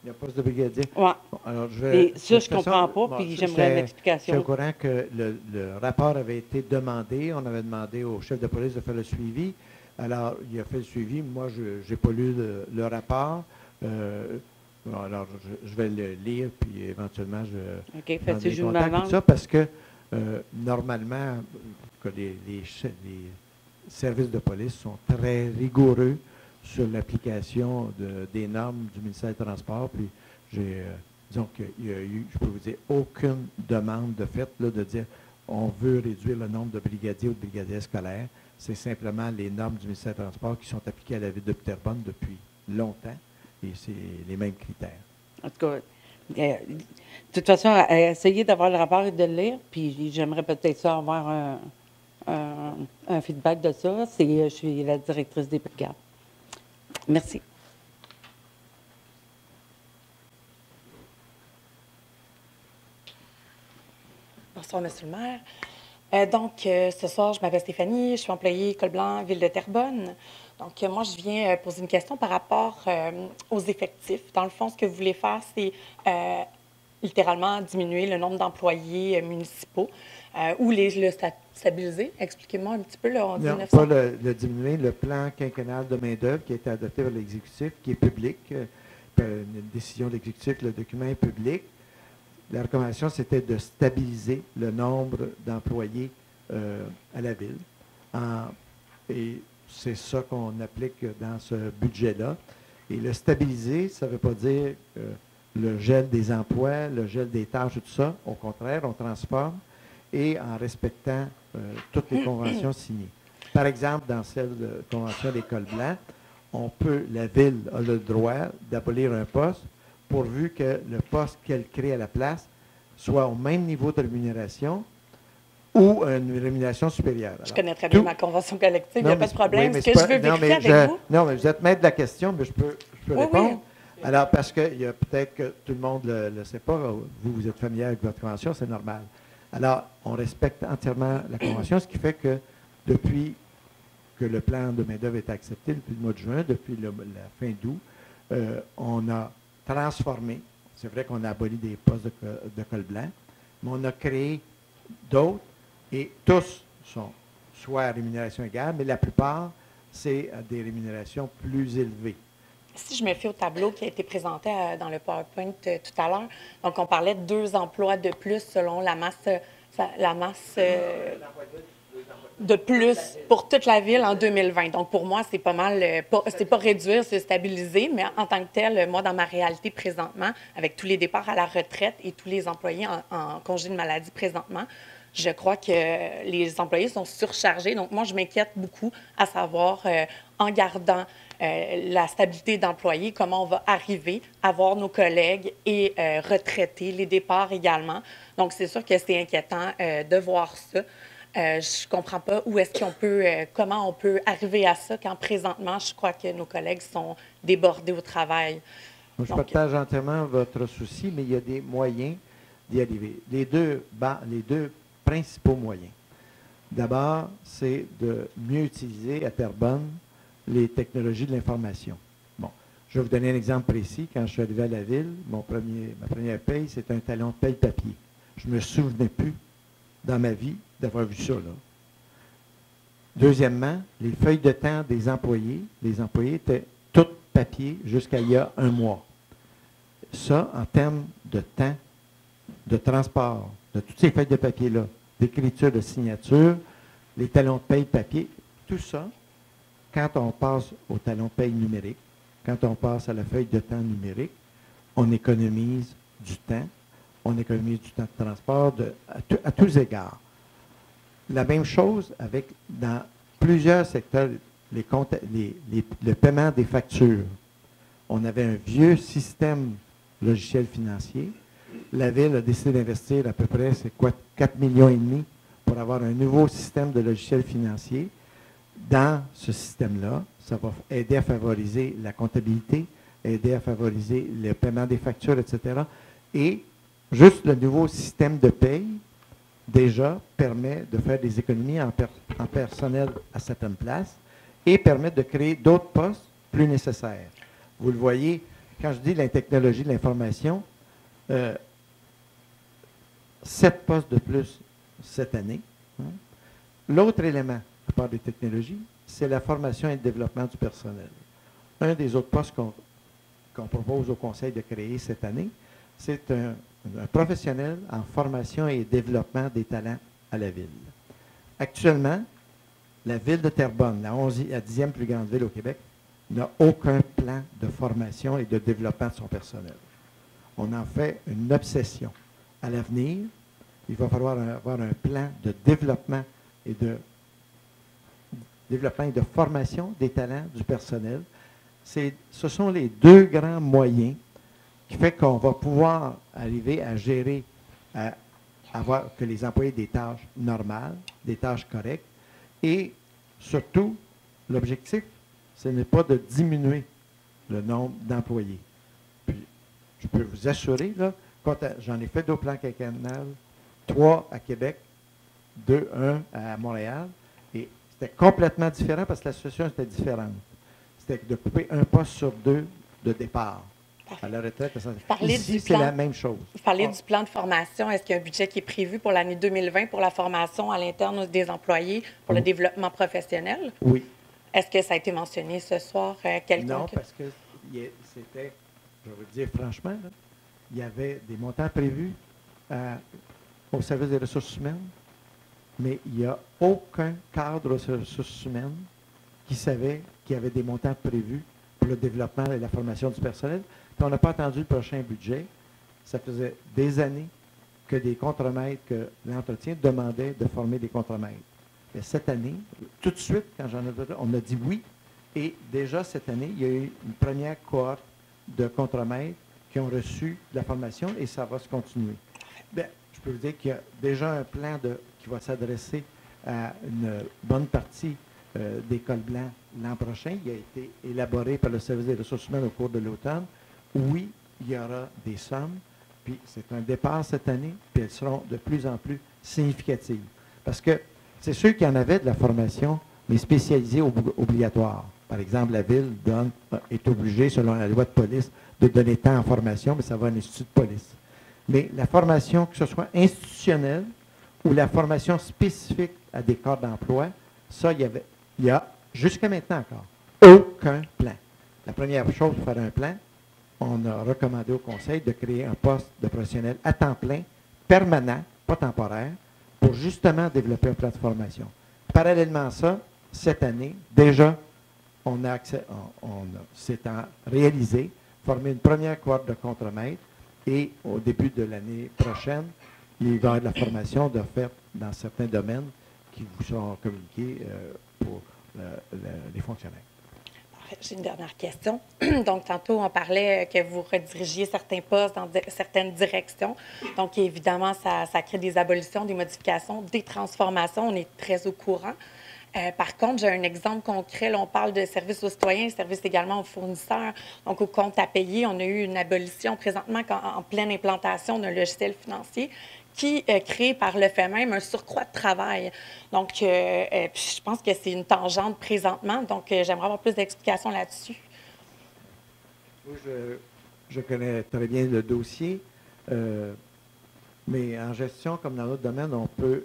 Speaker 3: Le poste de brigadier?
Speaker 6: Oui.
Speaker 3: Alors,
Speaker 6: je ne comprends pas, puis j'aimerais une explication.
Speaker 3: Je suis au courant que le rapport avait été demandé. On avait demandé au chef de police de faire le suivi. Alors, il a fait le suivi. Moi, je n'ai pas lu le rapport. Alors, je vais le lire, puis éventuellement, je vais
Speaker 6: OK, faites-y, je vous demande.
Speaker 3: Ça parce que Normalement, que les services de police sont très rigoureux sur l'application des normes du ministère des Transports. Puis, disons qu'il n'y a eu, je peux vous dire, aucune demande de fait là, de dire on veut réduire le nombre de brigadiers ou de brigadiers scolaires. C'est simplement les normes du ministère des Transports qui sont appliquées à la ville de Terrebonne depuis longtemps et c'est les mêmes critères.
Speaker 6: En tout cas, de toute façon, essayez d'avoir le rapport et de le lire, puis j'aimerais peut-être ça avoir un feedback de ça. Je suis la directrice des brigades. Merci.
Speaker 8: Bonsoir, Monsieur le maire. Ce soir, je m'appelle Stéphanie, je suis employée Col Blanc, Ville de Terrebonne. Donc, moi, je viens poser une question par rapport aux effectifs. Dans le fond, ce que vous voulez faire, c'est littéralement diminuer le nombre d'employés municipaux ou le stabiliser. Expliquez-moi un petit peu. Là, on dit
Speaker 3: non,
Speaker 8: 900.
Speaker 3: pas le diminuer. Le plan quinquennal de main-d'œuvre qui a été adopté par l'exécutif, qui est public, une décision de l'exécutif, le document est public. La recommandation, c'était de stabiliser le nombre d'employés à la ville. Et c'est ça qu'on applique dans ce budget-là. Et le stabiliser, ça ne veut pas dire le gel des emplois, le gel des tâches et tout ça. Au contraire, on transforme et en respectant toutes les conventions signées. Par exemple, dans celle de convention des cols blancs, la ville a le droit d'abolir un poste pourvu que le poste qu'elle crée à la place soit au même niveau de rémunération ou une rémunération supérieure. Alors,
Speaker 8: je connais très bien ma convention collective, il n'y a pas de problème.
Speaker 3: Oui,
Speaker 8: ce que je veux vérifier avec vous...
Speaker 3: Non, mais vous êtes maître de la question, mais je peux répondre.
Speaker 8: Oui.
Speaker 3: Alors, parce qu'il y a peut-être que tout le monde ne le sait pas, vous êtes familier avec votre convention, c'est normal. Alors, on respecte entièrement la convention, ce qui fait que depuis que le plan de main-d'œuvre est accepté, depuis le mois de juin, depuis la fin d'août, on a transformé, c'est vrai qu'on a aboli des postes de col blanc, mais on a créé d'autres et tous sont soit à rémunération égale, mais la plupart, c'est à des rémunérations plus élevées.
Speaker 8: Si je me fie au tableau qui a été présenté dans le PowerPoint tout à l'heure, donc on parlait de 2 emplois de plus selon la masse de plus pour toute la ville en 2020. Donc, pour moi, c'est pas mal, c'est pas réduire, c'est stabiliser, mais en tant que tel, moi, dans ma réalité présentement, avec tous les départs à la retraite et tous les employés en congé de maladie présentement, je crois que les employés sont surchargés. Donc, moi, je m'inquiète beaucoup à savoir, en gardant la stabilité d'employés, comment on va arriver à voir nos collègues et retraités, les départs également. Donc, c'est sûr que c'est inquiétant de voir ça. Je ne comprends pas où est-ce qu'on peut, comment on peut arriver à ça quand présentement, je crois que nos collègues sont débordés au travail.
Speaker 3: Moi, je partage entièrement votre souci, mais il y a des moyens d'y arriver. Les deux principaux moyens. D'abord, c'est de mieux utiliser à Terrebonne les technologies de l'information. Bon, je vais vous donner un exemple précis. Quand je suis arrivé à la ville, ma première paye, c'est un talon de paye papier. Je ne me souvenais plus dans ma vie d'avoir vu ça, là. Deuxièmement, les feuilles de temps des employés, les employés étaient toutes papier jusqu'à il y a un mois. Ça, en termes de temps, de transport, de toutes ces feuilles de papier-là, d'écriture, de signature, les talons de paye papier, tout ça, quand on passe au talon de paye numérique, quand on passe à la feuille de temps numérique, on économise du temps, on économise du temps de transport à tous égards. La même chose dans plusieurs secteurs, le paiement des factures. On avait un vieux système logiciel financier. La Ville a décidé d'investir à peu près, 4,5 millions pour avoir un nouveau système de logiciel financier. Dans ce système-là, ça va aider à favoriser la comptabilité, aider à favoriser le paiement des factures, etc. Et juste le nouveau système de paye, déjà, permet de faire des économies en personnel à certaines places et permet de créer d'autres postes plus nécessaires. Vous le voyez, quand je dis la technologie de l'information, 7 postes de plus cette année. Hein. L'autre élément, à part des technologies, c'est la formation et le développement du personnel. Un des autres postes qu'on propose au Conseil de créer cette année, c'est un professionnel en formation et développement des talents à la ville. Actuellement, la ville de Terrebonne, la 10e plus grande ville au Québec, n'a aucun plan de formation et de développement de son personnel. On en fait une obsession. À l'avenir, il va falloir avoir un plan de développement et de formation des talents du personnel. Ce sont les deux grands moyens qui font qu'on va pouvoir arriver à gérer, à avoir que les employés aient des tâches normales, des tâches correctes, et surtout, l'objectif, ce n'est pas de diminuer le nombre d'employés. Puis, je peux vous assurer, là, j'en ai fait 2 plans quinquennal, 3 à Québec, 1 à Montréal, et c'était complètement différent parce que la situation était différente. C'était de couper un poste sur 2 de départ. À la retraite, ici, c'est la même chose.
Speaker 8: Vous parlez du plan de formation. Est-ce qu'il y a un budget qui est prévu pour l'année 2020 pour la formation à l'interne des employés, pour le développement professionnel?
Speaker 3: Oui.
Speaker 8: Est-ce que ça a été mentionné ce soir?
Speaker 3: Non, parce que c'était, je vais vous dire franchement, là, il y avait des montants prévus au service des ressources humaines, mais il n'y a aucun cadre aux ressources humaines qui savait qu'il y avait des montants prévus pour le développement et la formation du personnel. Puis on n'a pas attendu le prochain budget. Ça faisait des années que des contremaîtres, que l'entretien demandait de former des contremaîtres. Mais cette année, tout de suite, quand j'en ai parlé, on a dit oui. Et déjà cette année, il y a eu une première cohorte de contremaîtres qui ont reçu de la formation et ça va se continuer. Bien, je peux vous dire qu'il y a déjà un plan qui va s'adresser à une bonne partie des cols blancs l'an prochain. Il a été élaboré par le service des ressources humaines au cours de l'automne. Oui, il y aura des sommes, puis c'est un départ cette année, puis elles seront de plus en plus significatives. Parce que c'est sûr qu'il y en avait de la formation, mais spécialisée obligatoire. Par exemple, la Ville est obligée, selon la loi de police, de donner tant en formation, mais ça va à l'Institut de police. Mais la formation, que ce soit institutionnelle ou la formation spécifique à des corps d'emploi, ça, il y a jusqu'à maintenant encore aucun plan. La première chose pour faire un plan, on a recommandé au Conseil de créer un poste de professionnel à temps plein, permanent, pas temporaire, pour justement développer un plan de formation. Parallèlement à ça, cette année, déjà, c'est réalisé, former une première cohorte de contremaîtres et au début de l'année prochaine, il va y avoir de la formation de fait dans certains domaines qui vous seront communiqués pour les fonctionnaires.
Speaker 8: J'ai une dernière question. Donc, tantôt, on parlait que vous redirigiez certains postes dans certaines directions. Donc, évidemment, ça crée des abolitions, des modifications, des transformations. On est très au courant. Par contre, j'ai un exemple concret. Là, on parle de services aux citoyens, services également aux fournisseurs. Donc, au compte à payer, on a eu une abolition présentement en pleine implantation d'un logiciel financier qui crée par le fait même un surcroît de travail. Donc, puis je pense que c'est une tangente présentement. Donc, j'aimerais avoir plus d'explications là-dessus.
Speaker 3: Oui, je connais très bien le dossier, mais en gestion, comme dans d'autres domaines, on peut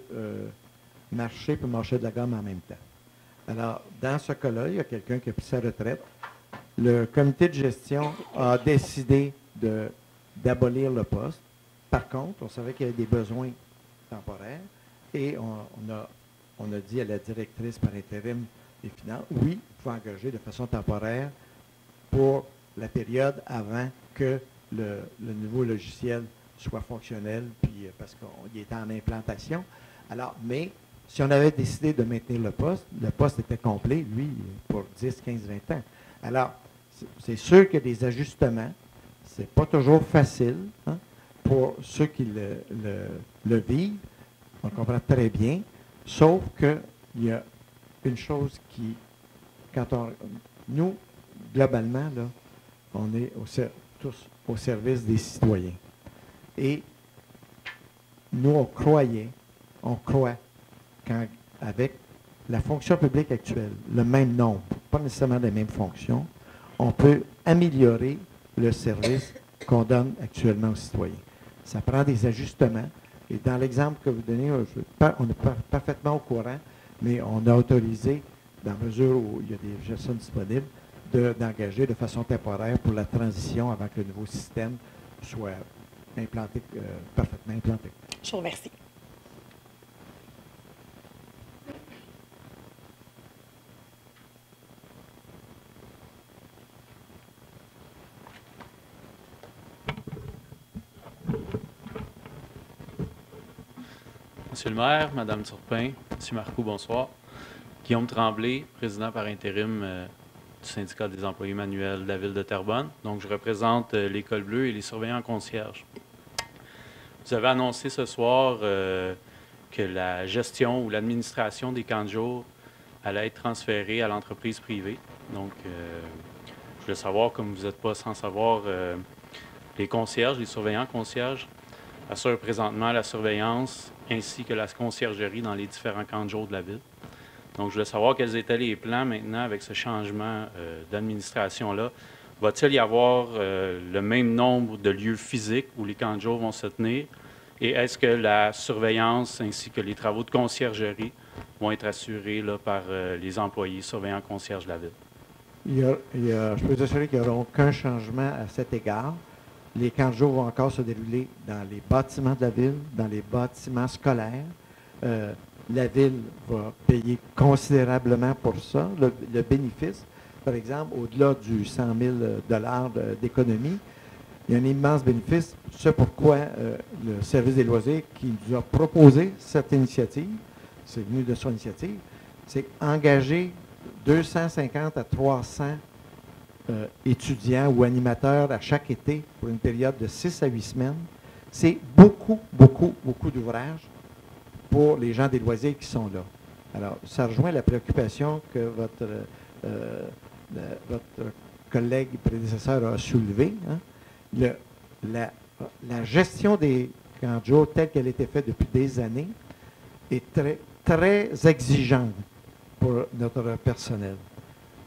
Speaker 3: marcher pour marcher de la gomme en même temps. Alors, dans ce cas-là, il y a quelqu'un qui a pris sa retraite. Le comité de gestion a décidé d'abolir le poste. Par contre, on savait qu'il y avait des besoins temporaires et on a dit à la directrice par intérim des finances, oui, il faut engager de façon temporaire pour la période avant que le nouveau logiciel soit fonctionnel, puis parce qu'il était en implantation. Alors, mais si on avait décidé de maintenir le poste était complet, lui, pour 10, 15, 20 ans. Alors, c'est sûr qu'il y a des ajustements. Ce n'est pas toujours facile, hein, pour ceux qui le vivent. On comprend très bien, sauf qu'il y a une chose qui, nous, globalement, là, on est tous au service des citoyens. Et nous, on croit qu'avec la fonction publique actuelle, le même nombre, pas nécessairement les mêmes fonctions, on peut améliorer le service qu'on donne actuellement aux citoyens. Ça prend des ajustements. Et dans l'exemple que vous donnez, on est parfaitement au courant, mais on a autorisé, dans la mesure où il y a des personnes disponibles, d'engager de façon temporaire pour la transition avant que le nouveau système soit implanté, parfaitement implanté.
Speaker 8: Je vous remercie.
Speaker 9: Monsieur le maire, Madame Turpin, Monsieur Marcoux, bonsoir. Guillaume Tremblay, président par intérim du syndicat des employés manuels de la ville de Terrebonne. Donc, je représente l'École bleue et les surveillants concierges. Vous avez annoncé ce soir que la gestion ou l'administration des camps de jour allait être transférée à l'entreprise privée. Donc, je voulais savoir, comme vous n'êtes pas sans savoir, les concierges, les surveillants concierges assurent présentement la surveillance ainsi que la conciergerie dans les différents camps de jour de la ville. Donc, je voulais savoir quels étaient les plans maintenant avec ce changement d'administration-là. Va-t-il y avoir le même nombre de lieux physiques où les camps de jour vont se tenir? Et est-ce que la surveillance ainsi que les travaux de conciergerie vont être assurés là, par les employés surveillants concierges de la ville?
Speaker 3: Je peux vous assurer qu'il n'y aura aucun changement à cet égard. Les camps de jour vont encore se dérouler dans les bâtiments de la ville, dans les bâtiments scolaires. La ville va payer considérablement pour ça. Le bénéfice, par exemple, au-delà du 100 000 $ d'économie, il y a un immense bénéfice. C'est pourquoi le service des loisirs qui nous a proposé cette initiative, c'est venu de son initiative, c'est engager 250 à 300 étudiants ou animateurs à chaque été pour une période de 6 à 8 semaines. C'est beaucoup, beaucoup, beaucoup d'ouvrages pour les gens des loisirs qui sont là. Alors, ça rejoint la préoccupation que votre collègue prédécesseur a soulevée. Hein. La gestion des camps de jour telle qu'elle était faite depuis des années est très, très exigeante pour notre personnel.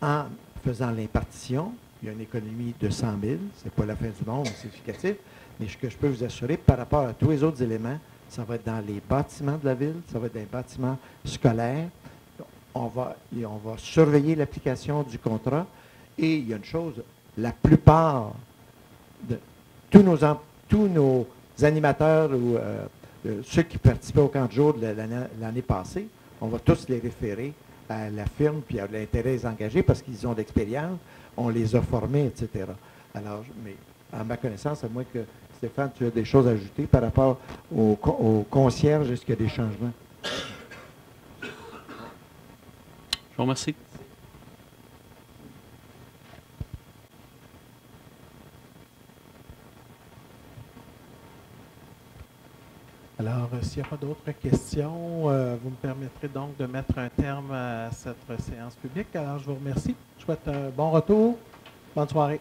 Speaker 3: En faisant l'impartition, il y a une économie de 100 000, ce n'est pas la fin du monde, c'est significatif, mais ce que je peux vous assurer, par rapport à tous les autres éléments, ça va être dans les bâtiments de la ville, ça va être dans les bâtiments scolaires. On va surveiller l'application du contrat. Et il y a une chose, la plupart de tous nos animateurs ou ceux qui participaient au camp de jour de l'année passée, on va tous les référer à la firme puis à l'intérêt des engagés parce qu'ils ont de l'expérience, on les a formés, etc. Alors, mais à ma connaissance, à moins que Stéphane, tu as des choses à ajouter par rapport aux concierges, est-ce qu'il y a des changements?
Speaker 9: Je vous remercie.
Speaker 2: Alors, s'il n'y a pas d'autres questions, vous me permettrez donc de mettre un terme à cette séance publique. Alors, je vous remercie. Je souhaite un bon retour. Bonne soirée.